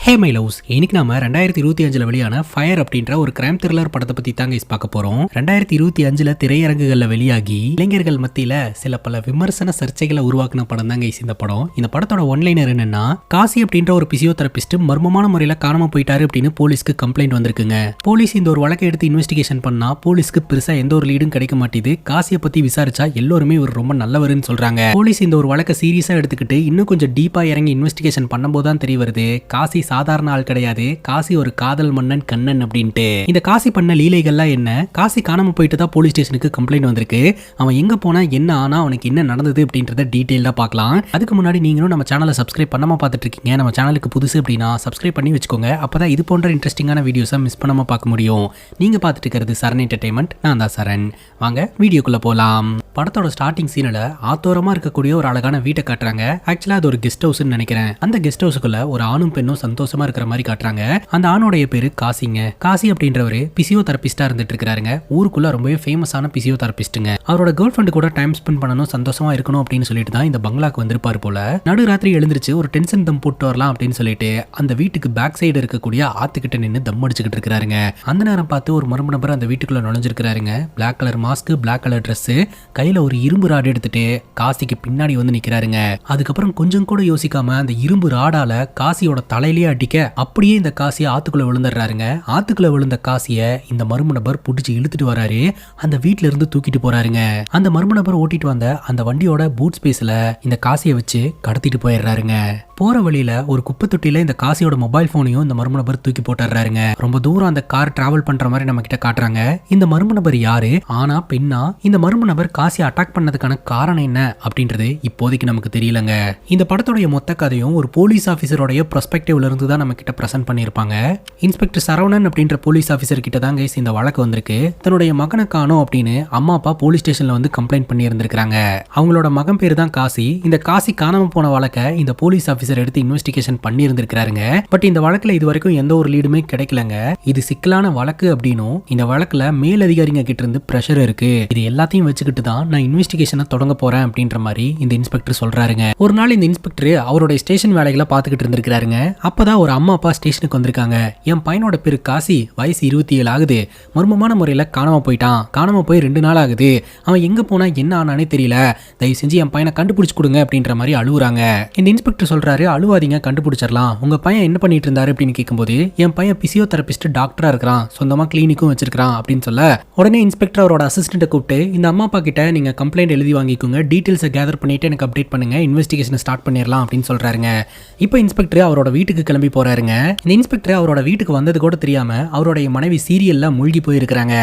Hey my loves, இன்னைக்கு நாம 2025 வெளியான ஃபயர் அப்படின்ற ஒரு கிரைம் த்ரில்லர் படத்தை பத்தி தாங்க பார்க்க போறோம். 2025 திரையரங்குகள்ல வெளியாகி இளைஞர்கள் மத்தியில சில பல விமர்சன சர்ச்சைகளை உருவாக்குன படம் தாங்க இந்த படம். இந்த படத்தோட ஒன்லைனர் என்னன்னா, காசி அப்படின்ற ஒரு பிசியோதெரபிஸ்ட் மர்மமான முறையில காணாம போயிட்டாரு அப்படின்னு போலீஸ்க்கு கம்ப்ளைண்ட் வந்திருக்குங்க. போலீஸ் இந்த ஒரு வழக்கை எடுத்து இன்வெஸ்டிகேஷன் பண்ணா போலீஸ்க்கு பெருசா எந்த ஒரு லீடும் கிடைக்க மாட்டேது. காசியை பத்தி விசாரிச்சா எல்லாருமே இவர் ரொம்ப நல்லவருன்னு சொல்றாங்க. போலீஸ் இந்த ஒரு வழக்கை சீரியஸா எடுத்துக்கிட்டு இன்னும் கொஞ்சம் டீப்பா இறங்கி இன்வெஸ்டிகேஷன் பண்ணும்போது தான் தெரிய வருது, காசி சாதாரண ஆள் கிடையாது, காசி ஒரு காதல் மன்னன் கண்ணன் அப்படின்ட்டு. இந்த காசி பண்ண லீலைகள்லாம் என்ன, காசி காணாம போயிட்டு தான் போலீஸ் ஸ்டேஷனுக்கு கம்ப்ளைண்ட் வந்திருக்கு. அவன் எங்க போனா, என்ன ஆனா, அவனுக்கு என்ன நடந்தது அப்படின்றத டீடைலா பார்க்கலாம். அதுக்கு முன்னாடி நீங்களும் நம்ம சேனலை சப்ஸ்கிரைப் பண்ணாம பார்த்துட்டு இருக்கீங்க. நம்ம சேனலுக்கு புதுசு அப்படின்னா சப்ஸ்கிரைப் பண்ணி வச்சுக்கோங்க. அப்பதான் இது போன்ற இன்ட்ரெஸ்டிங்கான வீடியோஸை மிஸ் பண்ணாம பார்க்க முடியும். நீங்க பார்த்துட்டு இருக்கிறது சரண் என்டர்டைன்மெண்ட். நான் தான் சரண். வாங்க வீடியோக்குள்ள போலாம். படத்தோட ஸ்டார்டிங் சீன்ல ஆத்தோரமா இருக்கக்கூடிய ஒரு அழகான வீட்டை காட்டுறாங்க. ஆக்சுவலா அது ஒரு கெஸ்ட் ஹவுஸ்னு நினைக்கிறேன். அந்த கெஸ்ட் ஹவுஸ்க்குள்ள ஒரு ஆணும் பெண்ணும் சந்தோஷமா இருக்கிற மாதிரி காட்டுறாங்க. அந்த ஆணோடைய பேரு காசிங்க. காசி அப்படின்றவரு பிசியோதெரபிஸ்டா இருந்துட்டு இருக்காருங்க. ஊருக்குள்ள ரொம்பவே ஃபேமஸான பிசியோதெரபிஸ்ட்டுங்க. அவரோட கேர்ள் ஃப்ரெண்ட் கூட டைம் ஸ்பெண்ட் பண்ணணும், சந்தோஷமா இருக்கணும் அப்படின்னு சொல்லிட்டு தான் இந்த பங்களாக்கு வந்திருப்பாரு போல. நடுராத்திரி எழுந்திருச்சு ஒரு டென்ஷன் தம் போட்டு வரலாம் அப்படின்னு சொல்லிட்டு அந்த வீட்டுக்கு பேக் சைடு இருக்கக்கூடிய ஆத்துக்கிட்ட நின்று தம் அடிச்சுக்கிட்டு இருக்காருங்க. அந்த நேரம் பார்த்து ஒரு மர்ம நபர் அந்த வீட்டுக்குள்ள நுழைஞ்சிருக்காருங்க. Black colour mask, black colour dress, கையில ஒரு இரும்பு ராடு எடுத்துட்டு காசிக்கு பின்னாடி வந்து நிக்கிறாருங்க. அதுக்கப்புறம் கொஞ்சம் கூட யோசிக்காம அந்த இரும்பு ராடால காசியோட தலையிலேயே அடிக்க அப்படியே இந்த காசியை ஆத்துக்குள்ள விழுந்துடுறாருங்க. ஆத்துக்குள்ள விழுந்த காசியை இந்த மர்ம நபர் புடிச்சு இழுத்துட்டு வராரு. அந்த வீட்டுல இருந்து தூக்கிட்டு போறாருங்க. அந்த மர்ம நபர் ஓட்டிட்டு வந்த அந்த வண்டியோட பூட் ஸ்பேஸ்ல இந்த காசியை வச்சு கடத்திட்டு போயிடுறாருங்க. போற வழியில ஒரு குப்பை தொட்டியில இந்த காசியோட மொபைல் போனையும் இந்த மர்ம நபர் தூக்கி போட்டுறாருங்க. ரொம்ப தூரம் அந்த கார் டிராவல் பண்ற மாதிரி நம்ம கிட்ட காட்டுறாங்க. இந்த மர்ம நபர் யாரு, ஆனா பெண்ணா, இந்த மர்ம நபர் காசியை அட்டாக் பண்ணதுக்கான காரணம் என்ன அப்படின்றது இப்போதைக்கு நமக்கு தெரியலங்க. இந்த படத்தோட மொத்த கதையும் ஒரு போலீஸ் ஆபீசரோட பெர்ஸ்பெக்டிவ்ல இருந்து தான் நம்ம கிட்ட பிரசன்ட் பண்ணிருப்பாங்க. இன்ஸ்பெக்டர் சரவணன் அப்படின்ற போலீஸ் ஆபீசர் கிட்ட தான் கைஸ் இந்த வழக்கு வந்திருக்கு. தன்னுடைய மகனை காணோம் அப்படின்னு அம்மா அப்பா போலீஸ் ஸ்டேஷன்ல வந்து கம்ப்ளைண்ட் பண்ணி இருந்திருக்காங்க. அவங்களோட மகன் பேரு தான் காசி. இந்த காசி காணாம போன வழக்கை இந்த போலீஸ் ஆபீசர் எடுத்து இன்வெஸ்டிகேஷன் பண்ணி இருந்திருக்காருங்க. பட் இந்த வழக்குல இது வரைக்கும் எந்த ஒரு லீடுமே கிடைக்கலங்க. இது சிக்கலான வழக்கு அப்படின்னும் இந்த வழக்குல மேலதிகாரிங்க கிட்ட இருந்து பிரஷர் இருக்கு, இது எல்லாத்தையும் வச்சுக்கிட்டு தான் நான் இன்வெஸ்டிகேஷனை தொடங்க போறேன் அப்படின்ற மாதிரி இந்த இன்ஸ்பெக்டர் சொல்றாருங்க. ஒரு நாள் இந்த இன்ஸ்பெக்டர் அவருடைய ஸ்டேஷன் வேலைகளை பார்த்துக்கிட்டு இருந்திருக்காருங்க. அப்பதான் ஒரு அம்மா அப்பா ஸ்டேஷனுக்கு வந்திருக்காங்க. என் பையனோட பேரு காசி, வயசு 27 ஆகுது, மர்மமான முறையில காணாம போயிட்டான், காணாம போய் 2 நாள் ஆகுது, அவன் எங்க போனா என்ன ஆனானே தெரியல, தயவு செஞ்சு என் பையனை கண்டுபிடிச்சு கொடுங்க அப்படின்ற மாதிரி அழுவுறாங்க. இந்த இன்ஸ்பெக்டர் சொல்றாரு, அழுவாதீங்க, கண்டுபிடிச்சிடலாம், உங்க பையன் என்ன பண்ணிட்டு இருந்தாரு அப்படின்னு கேட்கும்போது, என் பையன் பிசியோதெரபிஸ்ட் டாக்டரா இருக்கிறான், சொந்தமா கிளினிக்கும் வச்சிருக்கான் அப்படின்னு சொல்ல, உடனே இன்ஸ்பெக்டர் அவரோட அசிஸ்டன்ட்டை கூப்பிட்டு, இந்த அம்மா அப்பா கிட்ட நீங்க கம்ப்ளைண்ட் எழுதி வாங்கிக்கோங்க, டீடைல்ஸை கேதர் பண்ணிட்டு எனக்கு அப்டேட் பண்ணுங்க, இன்வெஸ்டிகேஷன் ஸ்டார்ட் பண்ணிடலாம் அப்படின்னு சொல்றாருங்க. இப்போ இன்ஸ்பெக்டர் அவரோட வீட்டுக்கு கிளம்பி போறாருங்க. இந்த இன்ஸ்பெக்டர் அவரோட வீட்டுக்கு வந்தது கூட தெரியாம அவருடைய மனைவி சீரியல்ல மூழ்கி போயிருக்காங்க.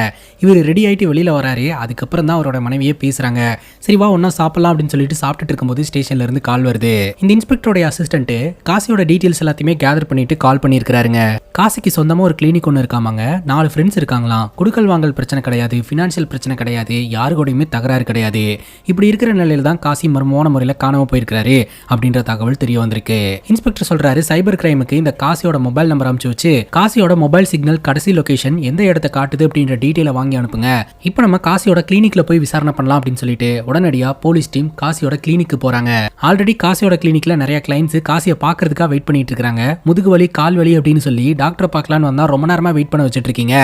இவர் ரெடி ஆயிட்டு வெளியில வராரு. அதுக்கப்புறம் தான் அவரோட மனைவியே பேசுறாங்க. சரி வா ஒன்னா சாப்பிடலாம் அப்படின்னு சொல்லிட்டு சாப்பிட்டுட்டு இருக்கும்போது ஸ்டேஷன்ல இருந்து கால் வருது. இந்த இன்ஸ்பெக்டரோட அசிஸ்டன்ட் காசியோட டீடைல்ஸ் எல்லாத்தையுமே கேதர் பண்ணிட்டு கால் பண்ணியிருக்காருங்க. காசிக்கு சொந்தமா ஒரு கிளினிக் ஒன்று இருக்காமாங்க. 4 ஃப்ரெண்ட்ஸ் இருக்காங்களாம். குடுக்கல் வாங்கல் பிரச்சனை கிடையாது, பினான்சியல் பிரச்சனை கிடையாது, யாரு கூடயுமே தகராறு கிடையாது. இப்படி இருக்கிற நிலையில தான் காசி மர்மமான முறையில் காணாம போயிருக்காரு அப்படின்ற தகவல் தெரிய வந்திருக்கு. இன்ஸ்பெக்டர் சொல்றாரு, சைபர் கிரைமுக்கு இந்த காசியோட மொபைல் நம்பர் அனுப்பிச்சு வச்சு காசியோட மொபைல் சிக்னல் கடைசி லொகேஷன் எந்த இடத்தை காட்டுது அப்படின்ற டீடைலை வாங்கி அனுப்புங்க. இப்போ நம்ம காசியோட கிளினிக்ல போய் விசாரணை பண்ணலாம் அப்படின்னு சொல்லிட்டு உடனடியா போலீஸ் டீம் காசியோட கிளினிக்கு போறாங்க. ஆல்ரெடி காசியோட கிளினிக்ல நிறைய கிளைண்ட்ஸ் காசியை பாக்குறதுக்காக வெயிட் பண்ணிட்டு இருக்காங்க. முதுகு வலி, கால் வலி அப்படின்னு சொல்லி டாக்டரை பார்க்கலான்னு வந்தா ரொம்ப நேரமா வெயிட் பண்ண வச்சுட்டு இருக்கீங்க,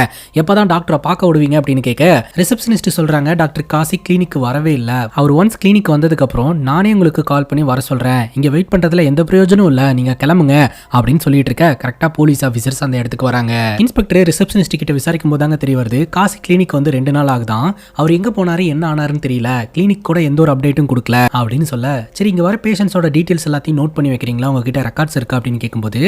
எப்பதான் டாக்டரை பார்க்க விடுவீங்க அப்படின்னு கேட்க, ரிசப்ஷனிஸ்ட் சொல்றாங்க, டாக்டர் காசி கிளினிக்கு வரவே இல்ல, அவர் ஒன்ஸ் கிளினிக் வந்ததுக்கு அப்புறம் நானே உங்களுக்கு கால் பண்ணி வர சொல்றேன், இங்க வெயிட் பண்றதுல எந்த பிரயோஜனம் இல்ல, நீங்க கிளம்புங்க அப்படின்னு சொல்லிட்டு இருக்க கரெக்டா போலீஸ் ஆபீசர்ஸ் அந்த இடத்துக்கு வராங்க. இன்ஸ்பெக்டர் ரிசப்ஷனிஸ்ட் கிட்ட விசாரிக்கும் போதாங்க தெரிய வருது, காசி கிளினிக் வந்து 2 நாள் ஆகுதான், அவர் எங்க போனாரு என்ன ஆனாருன்னு தெரியல, கிளினிக் கூட எந்த ஒரு அப்டேட்டும் கொடுக்கல அப்படின்னு சொல்ல, சரி இங்க வர பேஷண்ட்ஸோட டீடைல்ஸ் எல்லாத்தையும் நோட் பண்ணி வைக்கிறீங்களா, உங்ககிட்ட ரெக்கார்ட்ஸ் இருக்கா அப்படின்னு கேட்கும்போது,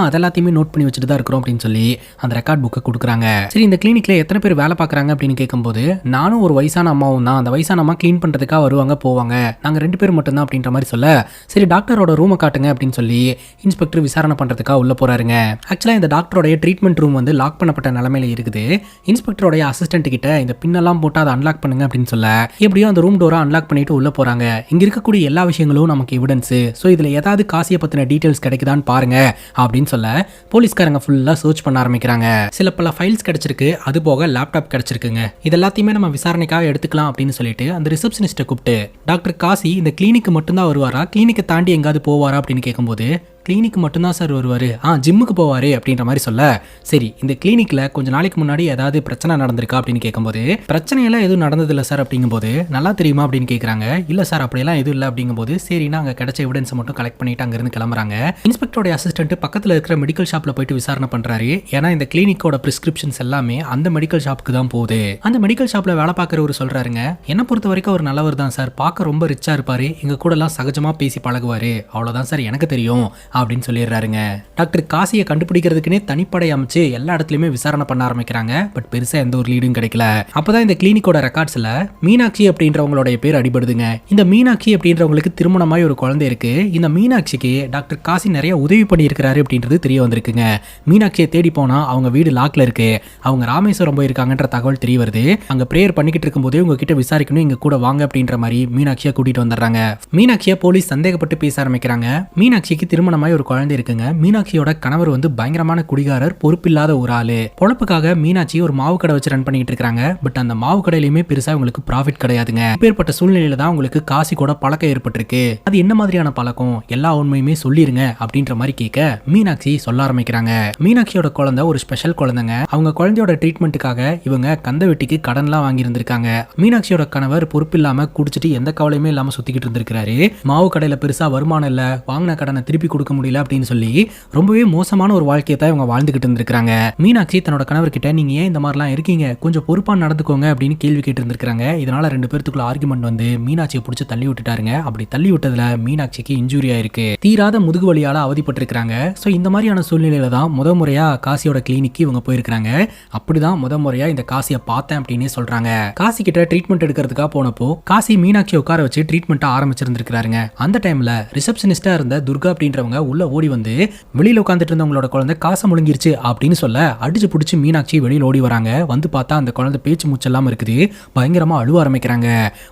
அதெல்லாத்தையுமே நோட் பண்ணி வச்சுட்டு தான் இருக்கிறோம் அப்படின்னு சொல்லி அந்த ரெக்கார்ட் புக்கை கொடுக்குறாங்க. சரி இந்த கிளினிக்ல எத்தனை பேர் வேலை பார்க்குறாங்க அப்படின்னு கேட்கும்போது, நானும் ஒரு வயசான அம்மாவும் தான், அந்த வயசான அம்மா கிளீன் பண்றதுக்காக வருவாங்க போவாங்க, நாங்கள் 2 பேர் மட்டும் தான் அப்படின்ற மாதிரி சொல்ல, சரி டாக்டரோட ரூமை காட்டுங்க அப்படின்னு சொல்லி இன்ஸ்பெக்டர் விசாரணை பண்றதுக்காக உள்ள போறாருங்க. ஆக்சுவலா இந்த டாக்டரோட ட்ரீட்மெண்ட் ரூம் வந்து லாக் பண்ணப்பட்ட நிலைமையில இருக்குது. இன்ஸ்பெக்டரோட அசிஸ்டன்ட் கிட்ட இந்த பின்னெல்லாம் போட்டு அதை அன்லாக் பண்ணுங்க அப்படின்னு சொல்ல, எப்படியோ அந்த ரூம் டோரை அன்லாக் பண்ணிட்டு உள்ள போறாங்க. இங்க இருக்கக்கூடிய எல்லா விஷயங்களும் நமக்கு எவிடன்ஸ், ஸோ இதுல ஏதாவது காசியை பத்தின டீடைல்ஸ் கிடைக்குதான்னு பாருங்க அப்படின்னு சொல்ல, போலீஸ்காரங்க ஃபுல்லா சர்ச் பண்ண ஆரம்பிக்கிறாங்க. சில பல ஃபைல்ஸ் கிடைச்சிருக்கு, அது போக லேப்டாப் கிடைச்சிருக்குங்க. இது எல்லாத்தையுமே நம்ம விசாரணைக்காக எடுத்துக்கலாம் அப்படின்னு சொல்லிட்டு அந்த ரிசப்ஷனிஸ்ட்டை கூப்பிட்டு, டாக்டர் காசி இந்த கிளினிக்கு மட்டும்தான் வருவாரா, கிளினிக்கை தாண்டி எங்காவது போவாரா அப்படின்னு கேட்கும்போது, கிளினிக் மட்டும்தான் சார் வருவாரு, ஜிம்முக்கு போவாரு அப்படின்ற மாதிரி சொல்ல, சரி இந்த கிளினிக்ல கொஞ்ச நாளைக்கு முன்னாடி ஏதாவது பிரச்சனை நடந்திருக்கா அப்படின்னு கேட்கும்போது, பிரச்சனையெல்லாம் எதுவும் நடந்தது இல்லை சார் அப்படிங்கும்போது, நல்லா தெரியுமா அப்படின்னு கேட்குறாங்க. இல்லை சார் அப்படியெல்லாம் எதுவும் இல்லை அப்படிங்கும்போது, சரினா அங்கே கிடைச்ச எவிடன்ஸை மட்டும் கலெக்ட் பண்ணிட்டு அங்கிருந்து கிளம்புறாங்க. இன்ஸ்பெக்டரோட அசிஸ்டன்ட் பக்கத்தில் இருக்கிற மெடிக்கல் ஷாப்ல போயிட்டு விசாரணை பண்றாரு. ஏன்னா இந்த கிளினிக்கோட பிரிஸ்கிரிப்ஷன்ஸ் எல்லாமே அந்த மெடிக்கல் ஷாப்புக்கு தான் போகுது. அந்த மெடிக்கல் ஷாப்ல வேலை பார்க்குறவர் சொல்றாருங்க, என்ன பொறுத்த வரைக்கும் ஒரு நல்லவர் தான் சார், பார்க்க ரொம்ப ரிச்சா இருப்பாரு, எங்க கூட எல்லாம் சகஜமா பேசி பழகுவாரு, அவ்வளவுதான் சார் எனக்கு தெரியும் அப்படின்னு சொல்லிடுறாருங்க. டாக்டர் காசியை கண்டுபிடிக்கிறதுக்குன்னே தனிப்படை அமைச்சு எல்லா இடத்துலயுமே விசாரணை பண்ண ஆரம்பிக்கிறாங்க. பட் பெருசா எந்த ஒரு லீடும் கிடைக்கல. அப்பதான் இந்த கிளினிக்கோட ரெக்கார்ட்ஸ்ல மீனாட்சி அப்படின்றவங்களுடைய பேர் அடிபடுதுங்க. இந்த மீனாட்சி அப்படின்றவங்களுக்கு திருமணமாய் ஒரு குழந்தை இருக்கு. இந்த மீனாட்சிக்கு டாக்டர் காசி நிறைய உதவி பண்ணி இருக்கிறாரு அப்படின்றது தெரிய வந்திருக்குங்க. மீனாட்சியை தேடி போனா அவங்க வீடு லாக்ல இருக்கு, அவங்க ராமேஸ்வரம் போயிருக்காங்கன்ற தகவல் தெரிய வருது. அங்க பிரேயர் பண்ணிக்கிட்டு இருக்கும் போதே உங்ககிட்ட விசாரிக்கணும், இங்க கூட வாங்க அப்படின்ற மாதிரி மீனாட்சியை கூட்டிட்டு வந்துடுறாங்க. மீனாட்சியை போலீஸ் சந்தேகப்பட்டு பேச ஆரம்பிக்கிறாங்க. மீனாட்சிக்கு திருமணமாய் ஒரு குழந்தை இருக்குங்க. மீனாட்சியோட கணவர் வந்து பயங்கரமான குடிகாரர், பொறுப்பில்லாத ஒரு ஆளு. பொழப்புக்காக மீனாட்சி ஒரு மாவு கடை வச்சு ரன் பண்ணிட்டு இருக்காங்க. பட் அந்த மாவு கடையிலுமே பெருசா உங்களுக்கு ப்ராஃபிட் கிடையாதுங்க. இப்பேற்பட்ட சூழ்நிலையில தான் உங்களுக்கு காசி கூட பழக்கம் ஏற்பட்டிருக்கு. அது என்ன மாதிரியான பழக்கம், எல்லா உண்மையுமே சொல்லிருங்க அப்படின்ற மாதிரி கேட்க மீனாட்சி சொல்ல ஆரம்பிக்கிறாங்க. மீனாட்சியோட குழந்தை ஒரு ஸ்பெஷல் குழந்தைங்க. அவங்க குழந்தையோட ட்ரீட்மெண்ட்டுக்காக இவங்க கந்தவெட்டிக்கு கடன்லாம் வாங்கி இருந்திருக்காங்க. மீனாட்சியோட கணவர் பொறுப்பில்லாம குடிச்சிட்டு எந்த கவலையுமே இல்லாம சுத்திக்கிட்டு இருந்திருக்காரு. மாவு கடையில பெருசா வருமானம் இல்ல, வாங்கின கடனை திருப்பி கொடுக்க முடியல அப்படின்னு சொல்லி ரொம்பவே மோசமான ஒரு வாழ்க்கையை தான் இவங்க வாழ்ந்துகிட்டு இருந்திருக்காங்க. மீனாட்சி தன்னோட கணவர்கிட்ட நீங்க ஏன் இந்த மாதிரிலாம் இருக்கீங்க, கொஞ்சம் பொறுப்பா நடந்துக்கோங்க அப்படின்னு கேள்வி கேட்டு இருந்திருக்காங்க. இதனால ரெண்டு பேருக்குள்ள ஆர்குமெண்ட் வந்து மீனாட்சியை பிடிச்சி தள்ளி விட்டுட்டாருங்க. அப்படி தள்ளி விட்டதுல மீனாட்சிக்கு இன்ஜூரி ஆயிருக்கு, தீராத முதுகு வலியால அவதிப்பட்டு இருக்காங்க. சோ இந்த மாதிரியான சூழ்நிலையில தான் முறையா காசியோட கிளினிக்கு இவங்க போயிருக்காங்க. அப்படிதான் முறையா இந்த காசியை பார்த்தேன் அப்படின்னு சொல்றாங்க. காசி கிட்ட ட்ரீட்மெண்ட் எடுக்கிறதுக்காக போனப்போ காசி மீனாட்சியை உட்கார வச்சு ட்ரீட்மெண்ட் ஆரம்பிச்சிருந்திருக்காருங்க. அந்த டைம்ல ரிசப்ஷனிஸ்டா இருந்த துர்கா அப்படின்றவங்க உள்ள ஓடி வந்து வெளியில உட்கார்ந்துட்டு இருந்தவங்களோட குழந்தை காசை முழுங்கிருச்சு அப்படின்னு சொல்ல அடிச்சு பிடிச்சி மீனாட்சி வெளியில ஓடி வராங்க. வந்து பார்த்தா அந்த குழந்தை பேச்சு மூச்செல்லாம் இருக்குது, பயங்கரமா அழுவ ஆரம்பிக்கிறாங்க.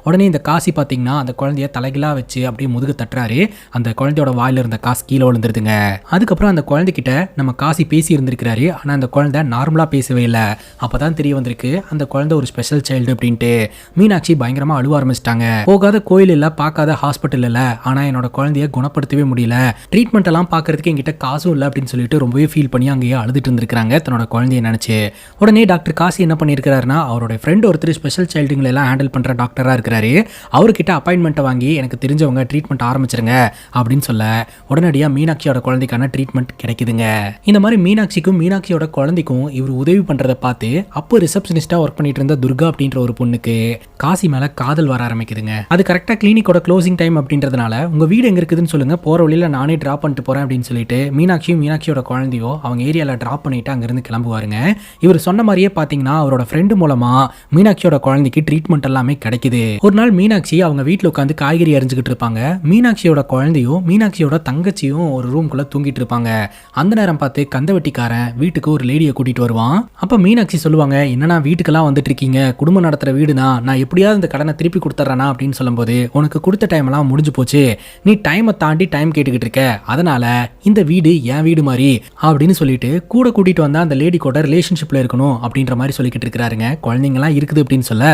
உடனே இந்த காசி பாத்தீங்கன்னா அந்த குழந்தைய தலைகிலா வச்சு அப்படியே முதுகு தட்டுறாரு. அந்த குழந்தையோட வாயில இருந்த காசு கீழே விழுந்துருதுங்க. அதுக்கப்புறம் அந்த குழந்தைகிட்ட நம்ம காசி பேசி இருந்திருக்கிறாரு. ஆனா அந்த குழந்தை நார்மலா பேசவே இல்லை. அப்பதான் தெரிய வந்திருக்கு அந்த குழந்தை ஒரு ஸ்பெஷல் சைல்டு அப்படின்ட்டு. மீனாட்சி பயங்கரமா அழுவ ஆரம்பிச்சிட்டாங்க. போகாத கோயில் இல்ல, பார்க்காத ஹாஸ்பிட்டல் இல்ல, ஆனா என்னோட குழந்தைய குணப்படுத்தவே முடியல, ட்ரீட்மெண்ட் எல்லாம் பாக்குறதுக்கு என்கிட்ட காசும் இல்லை அப்படின்னு சொல்லிட்டு ரொம்பவே ஃபீல் பண்ணி அங்கேயே அழுதுட்டு இருந்திருக்காங்க தன்னோட குழந்தைய நினைச்சு. உடனே டாக்டர் காசி என்ன பண்ணியிருக்காருன்னா அவரோட ஃப்ரெண்ட் ஒருத்தர் ஸ்பெஷல் சைல்டுங்களை எல்லாம் ஹேண்டில் பண்ற டாக்டரா இருக்கிறாரு. அவர்கிட்ட அப்பாயின்மெண்ட்டை வாங்கி எனக்கு தெரிஞ்சவங்க ட்ரீட்மெண்ட் ஆரம்பிச்சிருங்க அப்படின்னு சொல்ல உடனடியாக மீனாட்சியோட குழந்தைக்கான ட்ரீட்மெண்ட் கிடைக்குதுங்க. இந்த மாதிரி மீனாட்சிக்கும் மீனாட்சியோட குழந்தைக்கும் இவர் உதவி பண்றதை பார்த்து அப்போ ரிசப்ஷனிஸ்டா ஒர்க் பண்ணிட்டு இருந்த துர்கா அப்படின்ற ஒரு பொண்ணுக்கு காசி மேல காதல் வர ஆரம்பிக்குதுங்க. அது கரெக்டா கிளினிக்கோட க்ளோசிங் டைம் அப்படின்றதுனால உங்க வீடு எங்க இருக்குதுன்னு சொல்லுங்க, போற வழியில நானே டிராப் பண்ணிட்டு போறேன் அப்படின்னு சொல்லிட்டு மீனாட்சியோட குழந்தையோ அவங்க ஏரியால டிராப் பண்ணிட்டு அங்கிருந்து கிளம்புவாருங்க. இவர் சொன்ன மாதிரியே பாத்தீங்கன்னா அவரோட ஃப்ரெண்டு மூலமா மீனாட்சியோட குழந்தைக்கு ட்ரீட்மெண்ட் எல்லாமே கிடைக்குது. ஒரு நாள் மீனாட்சி அவங்க வீட்டுல உட்காந்து காய்கறி அரிஞ்சுக்கிட்டு இருப்பாங்க. மீனாட்சியோட குழந்தையும் மீனாட்சியோட தங்கச்சியும் ஒரு ரூம்குள்ள தூங்கிட்டு இருப்பாங்க. அந்த நேரம் பார்த்து கந்தவெட்டிக்காரன் வீட்டுக்கு ஒரு லேடியை கூட்டிட்டு வருவான். அப்ப மீனாட்சி சொல்லுவாங்க, என்னன்னா வீட்டுக்கெல்லாம் வந்துட்டு இருக்கீங்க, குடும்பம் நடத்துற வீடுனா, நான் எப்படியாவது இந்த கடனை திருப்பி கொடுத்துறேனா அப்படின்னு சொல்லும்போது, உனக்கு கொடுத்த டைம் எல்லாம் முடிஞ்சு போச்சு, நீ டைமை தாண்டி டைம் கேட்டுக்கிட்டு இருக்க, அதனால இந்த வீடு என் வீடு மாதிரி அப்படின்னு சொல்லிட்டு கூட கூட்டிட்டு வந்தா அந்த லேடி கூட ரிலேஷன்ஷிப்ல இருக்கணும் அப்படின்ற மாதிரி சொல்லிக்கிட்டு இருக்காருங்க. குழந்தைங்கலாம் இருக்குது அப்படின்னு சொல்ல,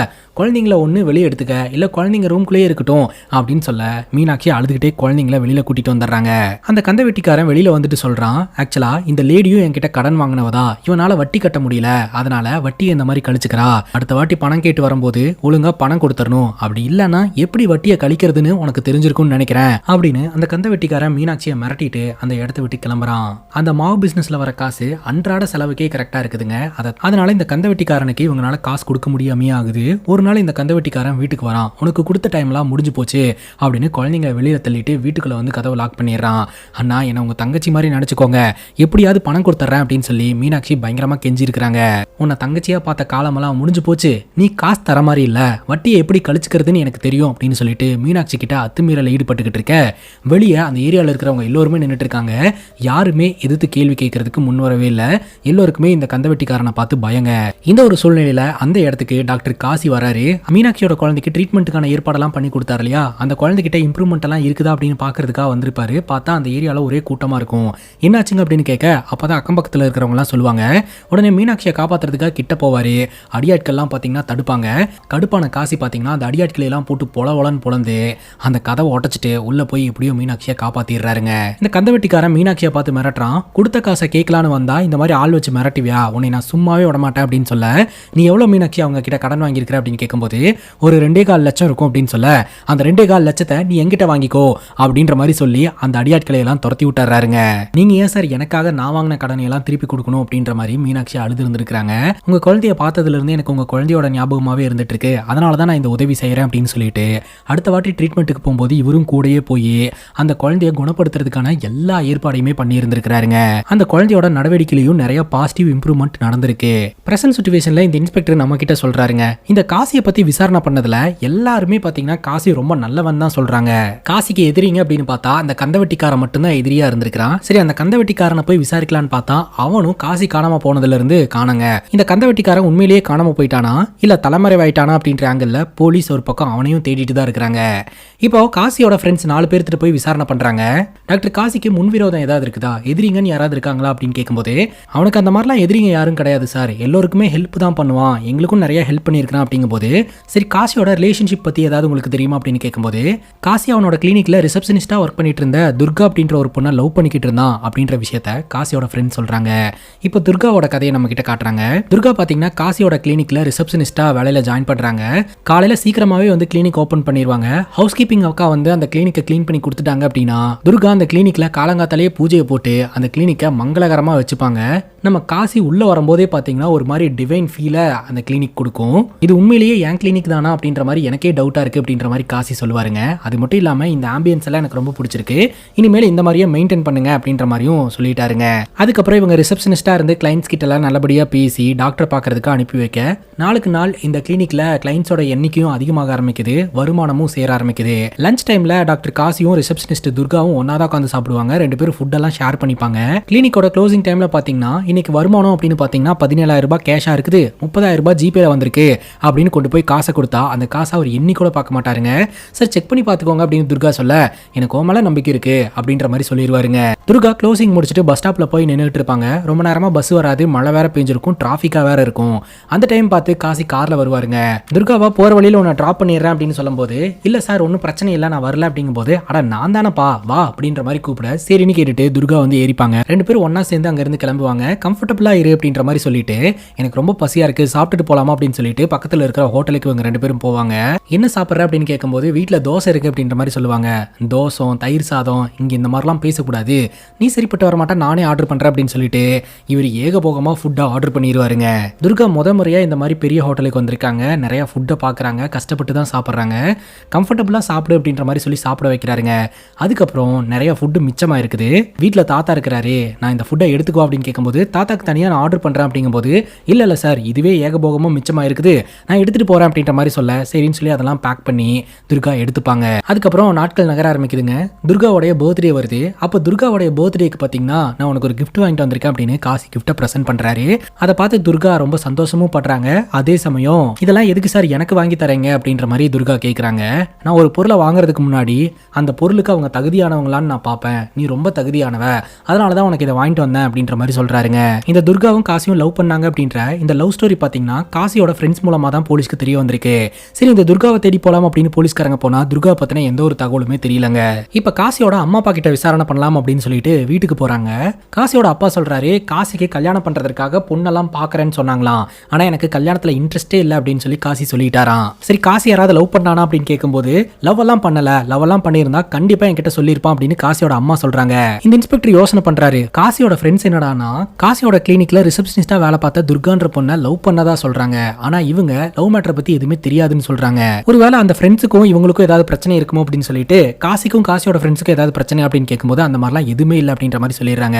குழந்தைங்கள ஒண்ணு வெளியே எடுத்துக்க, இல்ல குழந்தைங்க ரூம்குள்ளேயே இருக்கட்டும் அப்படின்னு சொல்ல மீனாட்சி அழுதுகிட்டே குழந்தைங்கள வெளியில கூட்டிட்டு வந்துடுறாங்க. அந்த கந்த வெட்டிக்காரன் வெளியில வந்துட்டு சொல்றான், ஆக்சுவலா இந்த லேடியும் என்கிட்ட கடன் வாங்கினவதா, இவனால வட்டி கட்ட முடியல, அதனால வட்டியை இந்த மாதிரி கழிச்சுக்கிறா, அடுத்த வாட்டி பணம் கேட்டு வரும்போது ஒழுங்கா பணம் கொடுத்துடணும், அப்படி இல்லைன்னா எப்படி வட்டியை கழிக்கிறதுன்னு உனக்கு தெரிஞ்சிருக்கும்னு நினைக்கிறேன் அப்படின்னு அந்த கந்த வெட்டிக்காரன் மீனாட்சியை மிரட்டிட்டு அந்த இடத்த விட்டு கிளம்புறான். அந்த மாவு பிசினஸ்ல வர காசு அன்றாட செலவுக்கே கரெக்டா இருக்குதுங்க. அதனால இந்த கந்த வெட்டிக்காரனுக்கு இவங்களால காசு கொடுக்க முடியாமே ஆகுது. ஒரு நாள் இந்த கந்த வெட்டிக்காரன் வீட்டுக்கு வரான். உனக்கு கொடுத்த டைம்லாம் முடிஞ்சு போச்சு அப்படின்னு குழந்தைங்க வெளியில தள்ளிட்டு வீட்டுக்குள்ள வந்து கதவை லாக் பண்ணிடுறான். அண்ணா என்ன உங்க தங்கச்சி மாதிரி நினைச்சுக்கோங்க, எப்படியாவது பணம் கொடுத்துறேன் அப்படின்னு சொல்லி மீனாட்சி பயங்கரமா கெஞ்சி இருக்கிறாங்க. உன்னை தங்கச்சியா பார்த்த காலமெல்லாம் முடிஞ்சு போச்சு, நீ காசு தர மாதிரி இல்ல, வட்டியை எப்படி கழிச்சுக்கிறதுன்னு எனக்கு தெரியும் அப்படின்னு சொல்லிட்டு மீனாட்சி கிட்ட அத்துமீறல ஈடுபட்டுக்கிட்டு இருக்க. வெளியே அந்த ஏரியாவில் இருக்கிறவங்க எல்லோருமே நின்றுட்டு இருக்காங்க. யாருமே எதிர்த்து கேள்வி கேட்கறதுக்கு முன் வரவே இல்லை. எல்லோருக்குமே இந்த கந்தவெட்டிக்காரனை பார்த்து பயங்க. இந்த ஒரு சூழ்நிலையில அந்த இடத்துக்கு டாக்டர் காசி வராரு. மீனாட்சியோட குழந்தைக்கு ட்ரீட்மெண்ட்டுக்கான ஏற்பாடெல்லாம் பண்ணி கொடுத்தாரு இல்லையா, அந்த குழந்தைகிட்ட இம்ப்ரூவ்மெண்ட் எல்லாம் இருக்குதா அப்படின்னு பாக்குறதுக்காக வந்திருப்பாரு. பார்த்தா அந்த ஏரியால ஒரே கூட்டமா இருக்கும். என்னாச்சுங்க அப்படின்னு கேட்க அப்பதான் அக்கம் பக்கத்துல இருக்கிறவங்க எல்லாம் சொல்லுவாங்க. உடனே மீனாட்சியை காப்பாத்துறதுக்காக கிட்ட போவாரு. அடியாட்கள் எல்லாம் பாத்தீங்கன்னா தடுப்பாங்க. கடுப்பான காசி பாத்தீங்கன்னா அந்த அடியாட்களை எல்லாம் போட்டு பொலன்னு பொலந்து அந்த கதவை உடைச்சிட்டு உள்ள போய் எப்படியோ மீனாட்சியை காப்பாத்திடுறாருங்க. இந்த கந்தவெட்டிக்காரன் மீனாட்சியை பார்த்து மிரட்டுறான். கொடுத்த காசை கேட்கலான்னு வந்தா இந்த மாதிரி ஆள் வச்சு மிரட்டுவியா, உன்னை நான் சும்மாவே விட மாட்டேன் அப்படின்னு சொல்ல, நீ எவ்வளவு மீனாட்சி அவங்க கிட்ட கடன் வாங்கியிருக்கிற அப்படின்னு கேட்கும்போது ஒரு 2.25 லட்சம் இருக்கும் அப்படின்னு சொல்ல, அந்த 2.25 லட்சத்தை நீ எங்கிட்ட வாங்கிக்கோ அப்படின்ற மாதிரி சொல்லி அந்த அடியாட்களை எல்லாம் துரத்தி விட்டுறாருங்க. நீங்க ஏன் சார் எனக்காக நான் வாங்கின கடனை எல்லாம் திருப்பி கொடுக்கணும் அப்படின்ற மாதிரி மீனாட்சி அழுது இருந்திருக்காங்க. உங்க குழந்தைய பார்த்ததுல இருந்து எனக்கு உங்க குழந்தையோட ஞாபகமாவே இருந்துட்டு இருக்கு, அதனாலதான் நான் இந்த உதவி செய்யறேன் அப்படின்னு சொல்லிட்டு அடுத்த வாட்டி ட்ரீட்மெண்ட்டுக்கு போகும்போது இவரும் கூடயே போய் அந்த குழந்தைய குணப்படுத்துறதுக்கான எல்லா ஏற்பாடையுமே பண்ணி இருந்திருக்காருங்க. அந்த குழந்தையோட நடவடிக்கையிலும் நிறைய பாசிட்டிவ் இம்ப்ரூவ்மெண்ட் நடந்திருக்கு. பிரசன்ட் சிச்சுவேஷன்ல இந்த இன்ஸ்பெக்டர் நம்ம கிட்ட சொல்றாருங்க, இந்த காசியை பத்தி விசாரணை பண்ணதுல எல்லாருமே பாத்தீங்கன்னா காசி ரொம்ப நல்லவன் தான் சொல்றாங்க. காசிக்கு எதிரிங்க அப்படின்னு பார்த்தா அந்த கந்தவெட்டிக்காரன் மட்டும்தான் எதிரியா இருந்திருக்கான். சரி, அந்த கந்தவெட்டிக்காரனை போய் விசாரிக்கலான்னு பார்த்தா அவனும் காசி காணாம போனதுல இருந்து காணங்க. இந்த கந்தவெட்டிக்காரன் உண்மையிலேயே காணாம போயிட்டானா இல்ல தலைமறைவாயிட்டானா அப்படின்ற ஆங்கிள் போலீஸ் ஒரு பக்கம் அவனையும் தேடிட்டு தான் இருக்கிறாங்க. இப்போ காசியோட ஃப்ரெண்ட்ஸ் 4 பேர்த்திட்ட போய் விசாரணை பண்றாங்க. டாக்டர் காசிக்கு முன்விரோதம் ஏதாவது இருக்குதா, எதிரிங்கன்னு யாராவது இருக்காங்களா அப்படின்னு கேட்கும்போது அவனுக்கு அந்த மாதிரிலாம் எதிரிங்க யாரும் கிடையாது சார், எல்லோருக்குமே ஹெல்ப் தான் பண்ணுவான், எங்களுக்கும் நிறைய ஹெல்ப் பண்ணியிருக்கான் அப்படிங்கும்போது, சரி காசியோட ரிலேஷன்ஷிப் பத்தி ஏதாவது உங்களுக்கு தெரியுமா அப்படின்னு கேட்கும்போது, காசி அவனோட கிளினிக்ல ரிசப்ஷனிஸ்டா ஒர்க் பண்ணிட்டு இருந்த துர்கா அப்படின்ற ஒரு பொண்ணை லவ் பண்ணிக்கிட்டு இருந்தான் அப்படின்ற விஷயத்த காசியோட ஃப்ரெண்ட் சொல்றாங்க. இப்போ துர்காவோட கதையை நம்ம கிட்ட காட்டுறாங்க. துர்கா பாத்தீங்கன்னா காசியோட கிளினிக்ல ரிசப்ஷனிஸ்டா வேலையில ஜாயின் பண்றாங்க. காலையில சீக்கிரமாவே வந்து கிளினிக் ஓபன் பண்ணிடுவாங்க. ஹவுஸ் கீப்பிங் அக்கா வந்து அந்த கிளினிக்கை கிளீன் பண்ணி கொடுத்துட்டாங்க அப்படின்னா துர்கா அந்த கிளினிக்ல காலங்காத்தாலேயே பூஜையை போட்டு அந்த கிளினிக்கை மங்களகரமா வச்சுப்பாங்க. நம்ம காசி உள்ள வரும்போதே பாத்தீங்கன்னா ஒரு மாதிரி டிவைன் ஃபீல அந்த கிளினிக் கொடுக்கும். இது உண்மையிலேயே என் கிளினிக் தானா அப்படின்ற மாதிரி எனக்கே டவுட்டா இருக்கு அப்படின்ற மாதிரி காசி சொல்லுவாருங்க. அது மட்டும் இல்லாம இந்த ஆம்பியன்ஸ் எல்லாம் எனக்கு ரொம்ப பிடிச்சிருக்கு, இனிமேல் இந்த மாதிரியே மெயின்டைன் பண்ணுங்க அப்படின்ற மாதிரியும் சொல்லிட்டாருங்க. அதுக்கப்புறம் இவங்க ரிசப்ஷனிஸ்டா இருந்து கிளைண்ட்ஸ் கிட்ட எல்லாம் நல்லபடியா பேசி டாக்டர் பாக்குறதுக்கு அனுப்பி வைக்க நாளுக்கு நாள் இந்த கிளினிக்ல கிளைண்ட்ஸோட எண்ணிக்கையும் அதிகமாக ஆரம்பிக்குது, வருமானமும் சேர ஆரம்பிக்குது. லஞ்ச் டைம்ல டாக்டர் காசியும் ரிசப்ஷனிஸ்ட் துர்காவும் ஒன்னாதான் உட்காந்து சாப்பிடுவாங்க. 2 பேரும் ஃபுட் எல்லாம் ஷேர் பண்ணிப்பாங்க. கிளினிக்கோட க்ளோசிங் டைம்ல பாத்தீங்கன்னா இன்னைக்கு வருமானம் அப்படின்னு பாத்தீங்கன்னா 17,000 ரூபாய் கேஷா இருக்குது, 30,000 ரூபாய் ஜிபேல வந்திருக்கு அப்படின்னு கொண்டு போய் காசை கொடுத்தா அந்த காசை அவர் எண்ணி கூட பார்க்க மாட்டாருங்க. சார் செக் பண்ணி பாத்துக்கோங்க அப்படின்னு துர்கா சொல்ல, எனக்கு ஓமல நம்பிக்கை இருக்கு அப்படின்ற மாதிரி சொல்லிடுவாருங்க. துர்கா க்ளோசிங் முடிச்சுட்டு பஸ் ஸ்டாப்ல போய் நின்றுட்டு இருப்பாங்க. ரொம்ப நேரமா பஸ் வராது, மழை வேற பெஞ்சிருக்கும், டிராஃபிக்கா வேற இருக்கும். அந்த டைம் பார்த்து காசி கார்ல வருவாருங்க. துர்காவா போற வழியில உன்னை டிராப் பண்ணிடுறேன் அப்படின்னு சொல்லும் போது, இல்ல சார் ஒன்னும் பிரச்சனை இல்லை நான் வரல அப்படிங்கும் போது, அட நான் தானப்பா வா அப்படின்ற மாதிரி கூப்பிட சரின்னு கேட்டுட்டு துர்கா வந்து ஏறிப்பாங்க. 2 பேரும் ஒன்னா சேர்ந்து அங்க இருந்து கிளம்புவாங்க. கம்ஃபர்டபுளா இரு அப்படின்ற மாதிரி சொல்லிட்டு, எனக்கு ரொம்ப பசியா இருக்கு சாப்பிட்டுட்டு போலாமா அப்படின்னு சொல்லிட்டு பக்கத்துல இருக்கிற ஹோட்டலுக்கு இவங்க 2 பேரும் போவாங்க. என்ன சாப்பிட்ற அப்படின்னு கேட்கும்போது வீட்டுல தோசை இருக்கு அப்படின்ற மாதிரி சொல்லுவாங்க. தோசம் தயிர் சாதம் இங்க இந்த மாதிரிலாம் பேசக்கூடாது, நீ சரிப்பட்டு வர மாட்டா நானே ஆர்டர் பண்றேன் அப்படின்னு சொல்லிட்டு இவர் ஏகபோகமா ஃபுட்டா ஆர்டர் பண்ணிடுவாருங்க. துர்கா முறையா இந்த மாதிரி பெரிய ஹோட்டலுக்கு வந்திருக்காங்க, நிறைய ஃபுட்டை பாக்குறாங்க, கஷ்டப்பட்டு தான் சாப்பிட்றாங்க, கம்ஃபர்டபுளா சாப்பிடு அப்படின்ற மாதிரி சொல்லி சாப்பிட வைக்கிறாருங்க. அதுக்கப்புறம் நிறைய ஃபுட்டு மிச்சமா இருக்குது. வீட்டுல தாத்தா இருக்கிறாரு, நான் இந்த ஃபுட்டை எடுத்துக்கோ அப்படின்னு கேட்கும்போது தாத்தாக்கு தனியா நான் ஆர்டர் பண்றேன் அப்படிங்கும்போது, இல்ல சார் இதுவே ஏகபோகமா மிச்சமா இருக்குது, நான் எடுத்துட்டு போறேன் அப்படின்ற மாதிரி சொல்ல சரின்னு சொல்லி அதெல்லாம் பேக் பண்ணி துர்கா எடுத்துப்பாங்க. அதுக்கப்புறம் நாட்கள் நகர ஆரம்பிக்குதுங்க. துர்காவுடைய பர்த்டே வருது. அப்ப துர்காவுடைய பர்த்டேக்கு பாத்தீங்கன்னா நான் உனக்கு ஒரு கிஃப்ட் வாங்கிட்டு வந்திருக்கேன் அப்படின்னு காசி கிஃப்ட்டை பிரசன்ட் பண்றாரு. அதை பார்த்து துர்கா ரொம்ப சந்தோஷமும் பண்றாங்க. அதே சமயம் இதெல்லாம் எதுக்கு சார் எனக்கு வாங்கி தரீங்க அப்படின்ற மாதிரி துர்கா கேட்கறாங்க. நான் ஒரு பொருளை வாங்குறதுக்கு முன்னாடி அந்த பொருளுக்கு அவங்க தகுதியானவங்களான்னு நான் பார்ப்பேன், நீ ரொம்ப தகுதியானவ, அதனாலதான் உனக்கு இதை வாங்கிட்டு வந்தேன் அப்படின்ற மாதிரி சொல்றாருங்க. இந்த துர்காவும் காசியும் லவ் பண்ணாங்க அப்படின்ற இந்த லவ் ஸ்டோரி பாத்தீங்கன்னா காசியோட ஃப்ரெண்ட்ஸ் மூலமா தான் போலீஸ்க்கு தெரிய வந்திருக்கு. சரி இந்த துர்காவை தேடி போலாம் அப்படின்னு போலீஸ்காரங்க போனா துர்கா பத்தின எந்த ஒரு தகவலுமே தெரியலங்க. இப்ப காசியோட அம்மா அப்பா கிட்ட விசாரணை பண்ணலாம் அப்படின்னு சொல்லிட்டு வீட்டுக்கு போறாங்க. காசியோட அப்பா சொல்றாரு, காசிக்கு கல்யாணம் பண்றதுக்காக பொண்ணெல்லாம் பாக்குறேன்னு சொன்னாங்களாம், ஆனா எனக்கு கல்யாணத்துல இன்ட்ரெஸ்டே இல்லை அப்படின்னு சொல்லி காசி சொல்லிட்டாராம். சரி காசி யாராவது லவ் பண்ணானா அப்படின்னு கேட்கும்போது, லவ் எல்லாம் பண்ணல, லவ் எல்லாம் பண்ணியிருந்தா கண்டிப்பா என்கிட்ட சொல்லியிருப்பான் அப்படின்னு காசியோட அம்மா சொல்றாங்க. இந்த இன்ஸ்பெக்டர் யோசனை பண்றாரு, காசியோட ஃப்ரெண்ட்ஸ் என்னடானா காசியோட கிளினிக்ல ரிசப்ஷனிஸ்டா வேலை பார்த்த துர்கான்ற பொண்ணை லவ் பண்ணதா சொல்றாங்க, ஆனா இவங்க லவ் மேட்டரை பத்தி எதுவுமே தெரியாதுன்னு சொல்றாங்க. ஒருவேளை அந்த ஃப்ரெண்ட்ஸுக்கும் இவங்களுக்கும் ஏதாவது பிரச்சனை இருக்குமோ அப்படின்னு சொல்லிட்டு காசிக்கும் காசியோட ஃப்ரெண்ட்ஸுக்கும் ஏதாவது பிரச்சனை அப்படின்னு கேட்கும்போது அந்த மாதிரிலாம் எதுவுமே இல்லை அப்படின்ற மாதிரி சொல்லிடுறாங்க.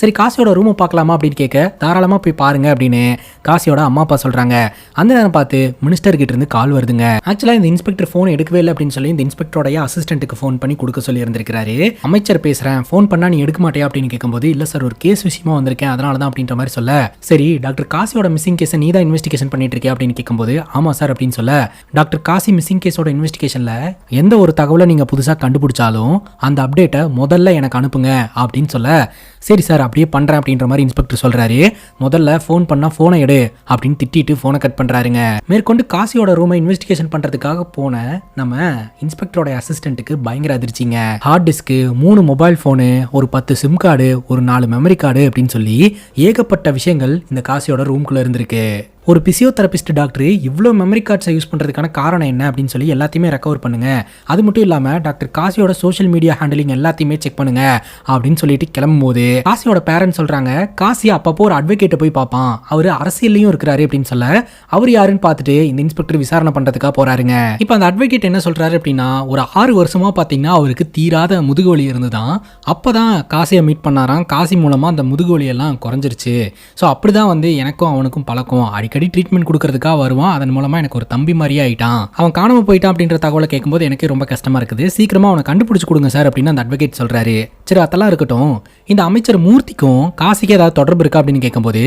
சரி காசியோட ரூமை பார்க்கலாமா அப்படின்னு கேட்க தாராளமா போய் பாருங்க அப்படின்னு காசியோட அம்மா அப்பா சொல்றாங்க. அந்த நேரம் பார்த்து மினிஸ்டர் கிட்ட இருந்து கால் வருதுங்க. ஆக்சுவலா இந்த இன்ஸ்பெக்டர் போன் எடுக்கவே இல்லை அப்படின்னு சொல்லி இந்த இன்ஸ்பெக்டரோட அசிஸ்டன்ட்டுக்கு போன் பண்ணி கொடுக்க சொல்லி இருந்திருக்காரு. அமைச்சர் பேசுறேன், போன் பண்ணா நீ எடுக்க மாட்டியா அப்படின்னு கேட்கும்போது, இல்ல சார் ஒரு கேஸ் விஷயமா வந்திருக்கேன் அதனாலதான் அப்படின்ற மாதிரி சொல்ல, சரி டாக்டர் காசியோட மிஸ்ஸிங் கேஸை நீ தான் இன்வெஸ்டிகேஷன் பண்ணிட்டு இருக்கியா அப்படின்னு கேட்கும்போது, ஆமா சார் அப்படின்னு சொல்ல, டாக்டர் காசி மிஸ்ஸிங் கேஸோட இன்வெஸ்டிகேஷன்ல எந்த ஒரு தகவலை நீங்க புதுசா கண்டுபிடிச்சாலும் அந்த அப்டேட்டை முதல்ல எனக்கு அனுப்புங்க அப்படின்னு சொல்ல, சரி சார் அப்படியே பண்றேன் அப்படின்ற மாதிரி இன்ஸ்பெக்டர் சொல்றாரு. முதல்ல ஃபோன் பண்ணா போனை எடு அப்படின்னு திட்டிட்டு போனை கட் பண்றாருங்க. மேற்கொண்டு காசியோட ரூமை இன்வெஸ்டிகேஷன் பண்றதுக்காக போன நம்ம இன்ஸ்பெக்டரோட அசிஸ்டன்ட்டுக்கு பயங்கர அதிர்ச்சிங்க. ஹார்ட் டிஸ்க்கு, 3 மொபைல் போனு, ஒரு 10 சிம் கார்டு, ஒரு 4 மெமரி கார்டு அப்படின்னு சொல்லி ஏகப்பட்ட விஷயங்கள் இந்த காசியோட ரூம்குள்ள இருந்திருக்கு. ஒரு பிசியோதெரபிஸ்ட் டாக்டர் இவ்வளோ மெமரி கார்ட்ஸை யூஸ் பண்ணுறதுக்கான காரணம் என்ன அப்படின்னு சொல்லி எல்லாத்தையுமே ரெக்கவர் பண்ணுங்க. அது மட்டும் இல்லாமல் டாக்டர் காசியோட சோஷியல் மீடியா ஹேண்டலிங் எல்லாத்தையுமே செக் பண்ணுங்க அப்படின்னு சொல்லிட்டு கிளம்பும் போது காசியோட பேரண்ட்ஸ் சொல்றாங்க, காசி அப்பப்போ ஒரு அட்வொகேட்டை போய் பார்ப்பான், அவர் அரசியல்லையும் இருக்கிறாரு அப்படின்னு சொல்ல அவர் யாருன்னு பார்த்துட்டு இந்த இன்ஸ்பெக்டர் விசாரணை பண்றதுக்காக போறாருங்க. இப்போ அந்த அட்வொகேட் என்ன சொல்றாரு அப்படின்னா, ஒரு 6 வருஷமா பார்த்தீங்கன்னா அவருக்கு தீராத முதுகுவலி இருந்துதான். அப்பதான் காசியை மீட் பண்ணாராம். காசி மூலமா அந்த முதுகுவலி எல்லாம் குறைஞ்சிருச்சு. ஸோ அப்படிதான் வந்து எனக்கும் அவனுக்கும் பழக்கம். அடிக்கடி ட்ரீட்மெண்ட் கொடுக்கறதுக்காக வருவான். அதன் மூலமா எனக்கு ஒரு தம்பி மாதிரியே ஆயிட்டான். அவன் காணாம போயிட்டான் அப்படின்ற தகவலை கேட்கும்போது எனக்கு ரொம்ப கஷ்டமா இருக்குது. சீக்கிரமா அவனை கண்டுபிடிச்சு கொடுங்க சார் அப்படின்னு அந்த அட்வொகேட் சொல்றாரு. சரி அதெல்லாம் இருக்கட்டும், இந்த அமைச்சர் மூர்த்திக்கும் காசிக்கு ஏதாவது தொடர்பு இருக்கா அப்படின்னு கேட்கும்போது,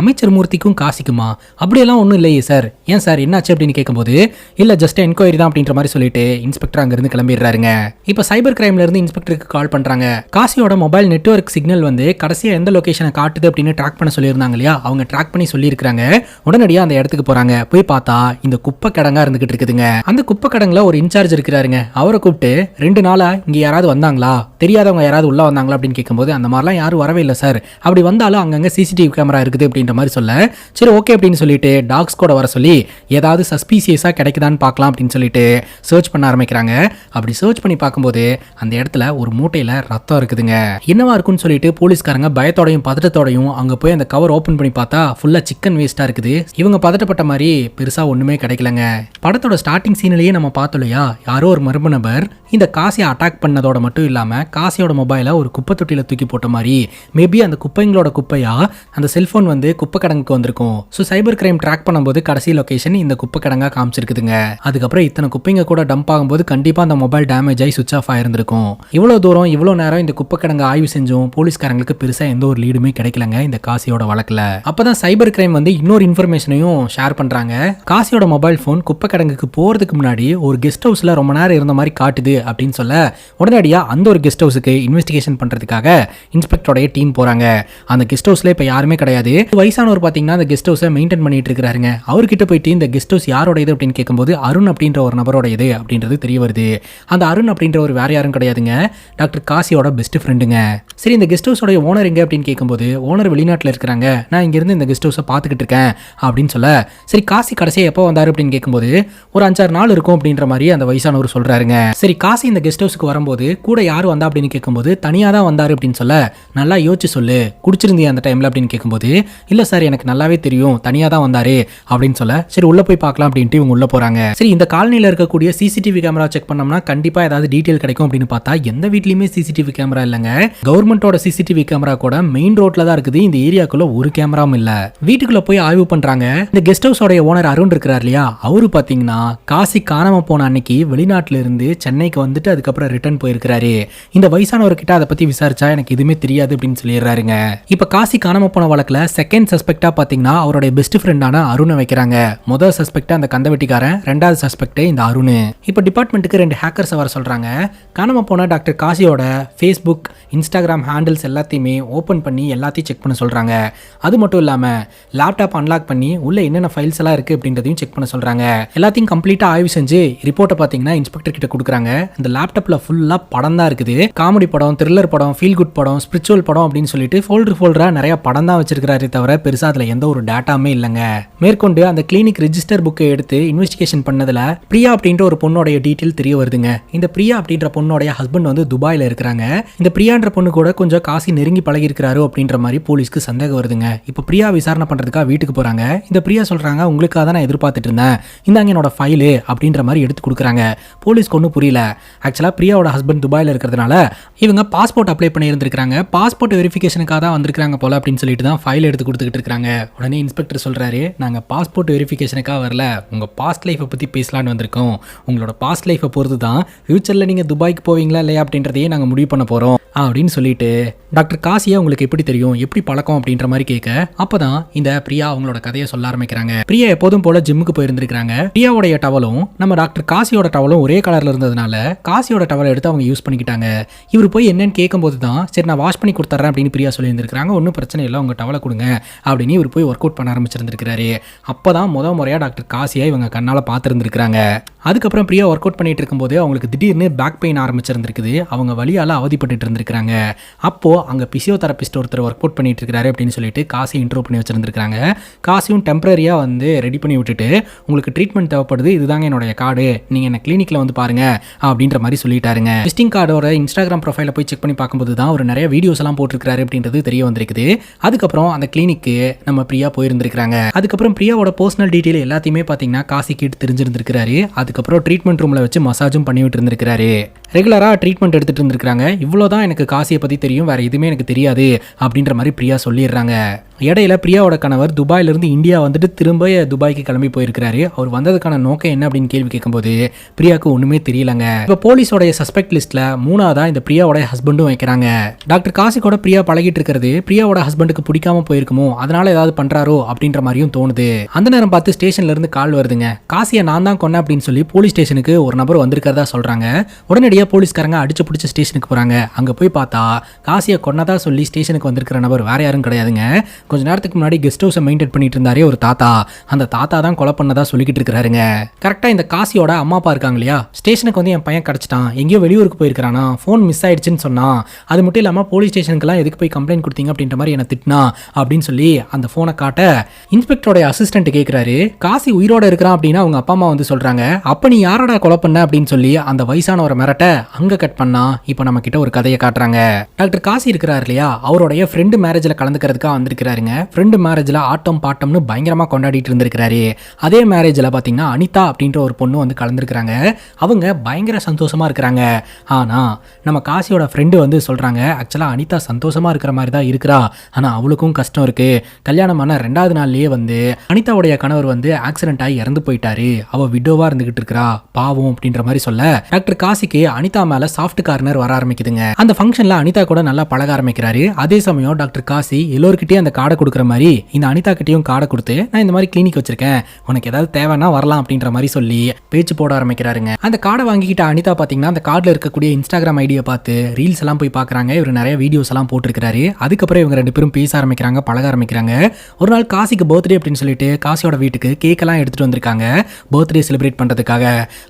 அமைச்சர் மூர்த்திக்கும் காசிக்குமா? அப்படியெல்லாம் ஒன்றும் இல்லையே சார், ஏன் சார் என்னாச்சு அப்படின்னு கேட்கும்போது, இல்லை ஜஸ்ட் என்கொயரி தான் அப்படின்ற மாதிரி சொல்லிட்டு இன்ஸ்பெக்டர் அங்கிருந்து கிளம்பிடுறாருங்க. இப்போ சைபர் கிரைம்ல இருந்து இன்ஸ்பெக்டருக்கு கால் பண்றாங்க. காசியோட மொபைல் நெட்வொர்க் சிக்னல் வந்து கடைசியாக எந்த லொகேஷனை காட்டுது அப்படின்னு ட்ராக் பண்ண சொல்லியிருந்தாங்க இல்லையா, அவங்க ட்ராக் பண்ணி சொல்லியிருக்காங்க. உடனடியாக அந்த இடத்துக்கு போறாங்க. போய் பார்த்தா இந்த குப்பை கிடங்கா இருந்துகிட்டு இருக்குதுங்க. அந்த குப்பை கிடங்குல ஒரு இன்சார்ஜ் இருக்கிறாருங்க. அவரை கூப்பிட்டு 2 நாளா இங்க யாராவது வந்தாங்களா, தெரியாதவங்க யாராவது உள்ள வந்தாங்களா அப்படின்னு கேட்கும்போது, அந்த மாதிரிலாம் யாரும் வரவே இல்லை சார், அப்படி வந்தாலும் அங்கங்க சிசிடிவி கேமரா இருக்குது அப்படின்ற மாதிரி சொல்ல, சரி ஓகே அப்படின்னு சொல்லிட்டு டாக்ஸ் கூட வர சொல்லி ஏதாவது சஸ்பீசியஸா கிடைக்குதான்னு பார்க்கலாம் அப்படின்னு சொல்லிட்டு சர்ச் பண்ண ஆரம்பிக்கிறாங்க. அப்படி சர்ச் பண்ணி பார்க்கும்போது அந்த இடத்துல ஒரு மூட்டையில ரத்தம் இருக்குதுங்க. என்னவா இருக்குன்னு சொல்லிட்டு போலீஸ்காரங்க பயத்தோடையும் பதட்டத்தோடையும் அங்க போய் அந்த கவர் ஓபன் பண்ணி பார்த்தா ஃபுல்லா சிக்கன் வேஸ்டா இருக்குது. இவங்க பதட்டப்பட்ட மாதிரி பெருசா ஒண்ணுமே கிடைக்கலங்க. படத்தோட ஸ்டார்டிங் சீன்லயே நம்ம பார்த்தோம் இல்லையா, யாரோ ஒரு மர்ம நபர் இந்த காசியை அட்டாக் பண்ணதோட மட்டும் இல்லாம காசியோட மொபைலை ஒரு குப்பை தொட்டியில தூக்கி போட்ட மாதிரி, மேபி அந்த குப்பைங்களோட குப்பையா அந்த செல்போன் வந்து குப்பை கடங்குக்கு வந்திருக்கும். ஸோ சைபர் கிரைம் ட்ராக் பண்ணும்போது கடைசி லொகேஷன் இந்த குப்பை கடங்கா காமிச்சிருக்குதுங்க. அதுக்கப்புறம் இத்தனை குப்பைங்க கூட டம்ப் ஆகும்போது கண்டிப்பா அந்த மொபைல் டேமேஜ் ஆகி சுவிச் ஆஃப் ஆயிருந்திருக்கும். இவ்வளவு தூரம் இவ்வளவு நேரம் இந்த குப்பை கடங்க ஆய்வு செஞ்சும் போலீஸ்காரங்களுக்கு பெருசா எந்த ஒரு லீடுமே கிடைக்கலங்க இந்த காசியோட வழக்குல. அப்பதான் சைபர் கிரைம் வந்து இன்னொரு இன்ஃபர்மேஷனையும் ஷேர் பண்றாங்க. காசியோட மொபைல் போன் குப்பை கடங்குக்கு போறதுக்கு முன்னாடி ஒரு கெஸ்ட் ஹவுஸ்ல ரொம்ப நேரம் இருந்த மாதிரி காட்டுது அப்படின்னு சொல்ல, உடனடியா அந்த ஒரு கெஸ்ட் ஹவுஸுக்கு இன்வெஸ்டிகேஷன் பண்றதுக்காக இன்ஸ்பெக்டரோட டீம் போறாங்க. அந்த கெஸ்ட் ஹவுஸ்ல இப்ப யாருமே கிடையாது. வயசானவர் பாத்தீங்கன்னா அந்த கெஸ்ட் ஹவுஸை மெயின்டைன் பண்ணிட்டு இருக்காருங்க. அவர்கிட்ட போயிட்டு இந்த கெஸ்ட் ஹவுஸ் யாரோட இது அப்படின்னு கேட்கும்போது அருண் அப்படின்ற ஒரு நபரோட இது அப்படின்றது தெரிய வருது. அந்த அருண் அப்படின்ற ஒரு வேற யாரும் கிடையாதுங்க, டாக்டர் காசியோட பெஸ்ட் ஃப்ரெண்டுங்க. சரி இந்த கெஸ்ட் ஹவுஸோட ஓனர் எங்க அப்படின்னு கேட்கும்போது, ஓனர் வெளிநாட்டில் இருக்கிறாங்க, நான் இங்க இருந்து இந்த கெஸ்ட் ஹவுஸை பார்த்துக்கிட்டு இருக்கேன் அப்படின்னு சொல்ல, சரி காசி கடைசியா எப்போ வந்தாரு அப்படின்னு கேட்கும்போது ஒரு 5-6 நாள் இருக்கும் அப்படின்ற மாதிரி அந்த வயசானவர் சொல்றாருங்க. சரி காசி இந்த கெஸ்ட் ஹவுஸ்க்கு வரும்போது கூட யார் வந்தா அப்படின்னு கேட்கும்போது, தனியா தான் வந்தாரு அப்படின்னு சொல்ல, நல்லா யோசிச்சு சொல்லு, குடிச்சிருந்தியா அந்த டைம்ல அப்படின்னு கேட்கும்போது, இல்ல சார் எனக்கு நல்லாவே தெரியும் தனியா தான் வந்தாரு அப்படின்னு சொல்ல, சரி உள்ள போய் பார்க்கலாம் அப்படின்ட்டு இவங்க உள்ள போறாங்க. சரி இந்த காலனில இருக்கக்கூடிய சிசிடிவி கேமரா செக் பண்ணோம்னா கண்டிப்பா ஏதாவது டீடைல் கிடைக்கும் அப்படின்னு பார்த்தா எந்த வீட்லயுமே சிசிடிவி கேமரா இல்லைங்க. கவர்மெண்டோட சிசிடிவி கேமரா கூட மெயின் ரோட்ல தான் இருக்குது. இந்த ஏரியாக்குள்ள ஒரு கேமராவும் இல்ல. வீட்டுக்குள்ள போய் ஆய்வு பண்றாங்க. இந்த கெஸ்ட் ஹவுஸோட ஓனர் அருண் இருக்கிறார் இல்லையா, அவரு பாத்தீங்கன்னா காசி காணாம போன அன்னைக்கு வெளிநாட்டுல இருந்து சென்னைக்கு வந்துட்டு அதுக்கப்புறம் ரிட்டர்ன் போயிருக்கிறாரு. இந்த வயசானவர்கிட்ட அதை பத்தி விசாரிச்சா எனக்கு எதுவுமே தெரியாது அப்படின்னு சொல்லிடுறாருங்க. இப்ப காசி காணாம போன வழக்குல செகண்ட் சஸ்பெக்டா பாத்தீங்கன்னா அவருடைய பெஸ்ட் ஃப்ரெண்டான அருணை வைக்கிறாங்க. முதல் சஸ்பெக்ட் அந்த கந்தவெட்டிக்காரன், ரெண்டாவது சஸ்பெக்ட் இந்த அருண். இப்ப டிபார்ட்மெண்ட்டுக்கு 2 ஹேக்கர்ஸ் வர சொல்றாங்க. காணாம போன டாக்டர் காசியோட ஃபேஸ்புக், இன்ஸ்டாகிராம் ஹேண்டில்ஸ் எல்லாத்தையுமே ஓபன் பண்ணி எல்லாத்தையும் செக் பண்ண சொல்றாங்க. அது மட்டும் இல்லாம லேப்டாப் அன்லாக் பண்ணி உள்ள என்னென்ன ஃபைல்ஸ் எல்லாம் இருக்கு அப்படின்றதையும் செக் பண்ண சொல்றாங்க. எல்லாத்தையும் கம்ப்ளீட்டா ஆய்வு செஞ்சு ரிப்போர்ட்டை பாத்தீங்கன்னா இன்ஸ்பெக்டர் கிட்ட கொடுக்குறாங்க. இந்த லேப்டாப்ல ஃபுல்லா படம் தான் இருக்குது. காமெடி படம், த்ரில்லர் படம், ஃபீல் குட் படம், ஸ்பிரிச்சுவல் படம் அப்படின்னு சொல்லிட்டு ஃபோல்டரா நிறைய படம் தான் வச்சிருக்காரு தவிர பெருசா அதுல எந்த ஒரு டேட்டாமே இல்லைங்க. மேற்கொண்டு அந்த கிளினிக் ரெஜிஸ்டர் புக்கை எடுத்து இன்வெஸ்டிகேஷன் பண்ணதுல பிரியா அப்படின்ற ஒரு பொண்ணோடைய டீட்டெயில் தெரிய வருதுங்க. இந்த பிரியா அப்படின்ற பொண்ணோடைய ஹஸ்பண்ட் வந்து துபாயில இருக்கிறாங்க. இந்த பிரியான்ற பொண்ணு கூட கொஞ்சம் காசி நெருங்கி பழகி இருக்கிறாரு அப்படின்ற மாதிரி போலீஸ்க்கு சந்தேகம் வருதுங்க. இப்ப பிரியா விசாரணை பண்றதுக்காக வீட்டுக்கு போறாங்க. இந்த பிரியா சொல்றாங்க, உங்களுக்காக தான் நான் எதிர்பார்த்துட்டு இருந்தேன், இந்தாங்க என்னோட ஃபைலு அப்படின்ற மாதிரி எடுத்து கொடுக்குறாங்க. போலீஸ்க்கு ஒன்றும் புரியல. ஆக்சுவலா பிரியாவோட ஹஸ்பண்ட் துபாயில இருக்கிறதுனால இவங்க பாஸ்போர்ட் அப்ளை பண்ணி இருந்திருக்காங்க. பாஸ்போர்ட் வெரிஃபிகேஷனுக்காக தான் வந்திருக்காங்க போல அப்படின்னு சொல்லிட்டு தான் ஃபைல் எடுத்து கொடுத்துக்கிட்டு இருக்காங்க. உடனே இன்ஸ்பெக்டர் சொல்றாரு, நாங்க பாஸ்போர்ட் வெரிஃபிகேஷனுக்காக வரல, உங்க பாஸ்ட் லைஃபை பத்தி பேசலான்னு வந்திருக்கோம். உங்களோட பாஸ்ட் லைஃபை பொறுத்து தான் ஃபியூச்சர்ல நீங்க துபாய்க்கு போவீங்களா இல்லையா அப்படின்றதையே நாங்க முடிவு பண்ண போறோம் அப்படின்னு சொல்லிட்டு டாக்டர் காசியா உங்களுக்கு எப்படி தெரியும், எப்படி பழக்கம் அப்படின்ற மாதிரி கேட்க, அப்பதான் இந்த பிரியா அவங்களோட கதை கதையை சொல்ல ஆரம்பிக்கிறாங்க. பிரியா எப்போதும் போல ஜிம்முக்கு போயிருந்திருக்காங்க. பிரியாவுடைய டவலும் நம்ம டாக்டர் காசியோட டவலும் ஒரே கலர்ல இருந்ததுனால காசியோட டவலை எடுத்து அவங்க யூஸ் பண்ணிக்கிட்டாங்க. இவர் போய் என்னன்னு கேட்கும்போது தான் சரி நான் வாஷ் பண்ணி கொடுத்துறேன் அப்படின்னு பிரியா சொல்லியிருந்திருக்காங்க. ஒன்றும் பிரச்சனை இல்லை, உங்க டவலை கொடுங்க அப்படின்னு இவர் போய் ஒர்க் அவுட் பண்ண ஆரம்பிச்சிருந்திருக்காரு. அப்பதான் முறையா டாக்டர் காசியா இவங்க கண்ணால பார்த்துருந்துருக்காங்க. அதுக்கப்புறம் பிரியா ஒர்க் அவுட் பண்ணிட்டு இருக்கும்போது அவங்களுக்கு திடீர்னு பேக் பெயின் ஆரம்பிச்சிருந்திருக்குது. அவங்க வலியால அவதிப்பட்டு இருந்திருக்காங்க. அப்போ அங்க பிசியோதெரபிஸ்ட் ஒருத்தர் ஒர்க் அவுட் பண்ணிட்டு இருக்காரு அப்படின்னு சொல்லிட்டு காசி இன்ட்ரோ பண்ணி வச்சிருந்திருக்காங்க. காசியும் டெம்பரரியா வந்து ரெடி பண்ணி விட்டுட்டு உங்களுக்கு ட்ரீட்மெண்ட் தேவைப்படுது, இதுதாங்க என்னோட கார்டு, நீங்க என்ன கிளினிக்ல வந்து பாருங்க அப்படின்ற மாதிரி சொல்லிட்டாருங்க. விசிட்டிங் கார்டோட இன்ஸ்டாகிராம் ப்ரொஃபைல போய் செக் பண்ணி பார்க்கும்போது தான் ஒரு நிறைய வீடியோஸ் எல்லாம் போட்டிருக்காரு அப்படின்றது தெரிய வந்திருக்குது. அதுக்கப்புறம் அந்த கிளினிக்கு நம்ம பிரியா போயிருந்திருக்காங்க. அதுக்கப்புறம் பிரியாவோட பர்சனல் டீடைல் எல்லாத்தையுமே பாத்தீங்கன்னா காசி கேட்டு தெரிஞ்சிருந்திருக்காரு. அதுக்கப்புறம் ட்ரீட்மெண்ட் ரூம்ல வச்சு மசாஜும் பண்ணிவிட்டு இருந்திருக்காரு. ரெகுலரா ட்ரீட்மெண்ட் எடுத்துட்டு இருந்திருக்காங்க. இவ்வளவுதான் எனக்கு காசியை பத்தி தெரியும், வேற எதுவுமே எனக்கு தெரியாது அப்படின்ற மாதிரி பிரியா சொல்லிடுறாங்க. இடையில பிரியாவோட கணவர் துபாயில இருந்து இந்தியா வந்துட்டு திரும்ப துபாய்க்கு கிளம்பி போயிருக்காரு. அவர் வந்ததுக்கான நோக்கம் என்ன அப்படின்னு கேள்வி கேட்கும்போது பிரியாவுக்கு ஒண்ணுமே தெரியலங்க. இப்ப போலீஸோட சஸ்பெக்ட் லிஸ்ட்ல 3ஆவதா இந்த பிரியாவோட ஹஸ்பண்டும் வைக்கிறாங்க. டாக்டர் காசி கூட பிரியா பழகிட்டு இருக்கிறது பிரியாவோட ஹஸ்பண்டுக்கு பிடிக்காம போயிருக்குமோ, அதனால ஏதாவது பண்றாரோ அப்படின்ற மாதிரியும் தோணுது. அந்த நேரம் பார்த்து ஸ்டேஷன்ல இருந்து கால் வருதுங்க. காசியை நான் தான் கொன்னேன் அப்படின்னு சொல்லி போலீஸ் ஸ்டேஷனுக்கு ஒரு நபர் வந்திருக்கிறதா சொல்றாங்க. உடனடியாக போலீஸ்காரங்க அடிச்சு பிடிச்ச ஸ்டேஷனுக்கு போறாங்க. அங்க போய் பார்த்தா காசியை கொன்னதா சொல்லி ஸ்டேஷனுக்கு வந்திருக்கிற நபர் வேற யாரும் கிடையாதுங்க. கொஞ்ச நேரத்துக்கு முன்னாடி கெஸ்ட் ஹவுஸை மெயின்டைன் பண்ணிட்டு இருந்தாரே ஒரு தாத்தா, அந்த தாத்தா தான் கொலை பண்ணதா சொல்லிக்கிட்டு இருக்காருங்க. கரெக்டா இந்த காசியோட அம்மா அப்பா இருக்காங்க இல்லையா, ஸ்டேஷனுக்கு வந்து என் பையன் கிடைச்சிட்டான், எங்கேயோ வெளியூருக்கு போயிருக்கானா, ஃபோன் மிஸ் ஆயிடுச்சுன்னு சொன்னா, அது மட்டும் இல்லாம போலீஸ் ஸ்டேஷனுக்குலாம் எதுக்கு போய் கம்ப்ளைண்ட் கொடுத்தீங்க அப்படின்ற மாதிரி என்ன திட்டினா அப்படின்னு சொல்லி அந்த போனை காட்ட இன்ஸ்பெக்டரோட அசிஸ்டன்ட் கேட்கிறாரு, காசி உயிரோட இருக்கிறான் அப்படின்னா அவங்க அப்பா அம்மா வந்து சொல்றாங்க, அப்ப நீ யாரோட கொலை பண்ண அப்படின்னு சொல்லி அந்த வயசானவரை மிரட்ட அங்க கட் பண்ணா இப்ப நம்ம கிட்ட ஒரு கதையை காட்டுறாங்க. டாக்டர் காசி இருக்கிறார் இல்லையா, அவருடைய ஃப்ரெண்டு மேரேஜ்ல கலந்துக்கிறதுக்காக வந்திருக்கிறாருங்க. ஃப்ரெண்டு மேரேஜ்ல ஆட்டம் பாட்டம்னு பயங்கரமா கொண்டாடிட்டு இருந்திருக்காரு. அதே மேரேஜ்ல பாத்தீங்கன்னா அனிதா அப்படின்ற ஒரு பொண்ணு வந்து கலந்துருக்காங்க. அவங்க பயங்கர சந்தோஷமா இருக்கிறாங்க. ஆனா நம்ம காசியோட ஃப்ரெண்டு வந்து சொல்றாங்க, ஆக்சுவலா அனிதா சந்தோஷமா இருக்கிற மாதிரி தான் இருக்கிறா, ஆனா அவளுக்கும் கஷ்டம் இருக்கு. கல்யாணமான 2வது நாள்லயே வந்து அனிதாவுடைய கணவர் வந்து ஆக்சிடென்ட் ஆகி இறந்து போயிட்டாரு, அவ விடோவா இருந்துகிட்டு இருக்கிறா பாவம் அப்படின்ற மாதிரி சொல்ல டாக்டர் காசிக்கு அனிதா மேல சாஃப்ட் கார்னர் வர ஆரம்பிக்குதுங்க. அந்த ஃபங்க்ஷன்ல அனிதா கூட நல்லா பழக ஆரம்பிக்கிறாரு. அதே சமயம் டாக்டர் காசி எல்லோருக்கிட்டையும் அந்த கார்டை கொடுக்குற மாதிரி இந்த அனிதா கிட்டையும் கார்டை கொடுத்து, நான் இந்த மாதிரி கிளினிக் வச்சிருக்கேன், உனக்கு ஏதாவது தேவைன்னா வரலாம் அப்படின்ற மாதிரி சொல்லி பேச்சு போட ஆரம்பிக்கிறாருங்க. அந்த கார்டை வாங்கிக்கிட்ட அனிதா பாத்தீங்கன்னா அந்த கார்டுல இருக்கக்கூடிய இன்ஸ்டாகிராம் ஐடியை பார்த்து ரீல்ஸ் எல்லாம் போய் பாக்குறாங்க. இவர் நிறைய வீடியோஸ் எல்லாம் போட்டிருக்காரு. அதுக்கப்புறம் இவங்க 2 பேரும் பேச ஆரம்பிக்கிறாங்க, பழக ஆரம்பிக்கிறாங்க. ஒரு நாள் காசிக்கு பர்த்டே அப்படின்னு சொல்லிட்டு காசியோட வீட்டுக்கு கேக் எல்லாம் எடுத்துட்டு வந்திருக்காங்க பர்த்டே செலிப்ரேட் பண்றதுக்காக.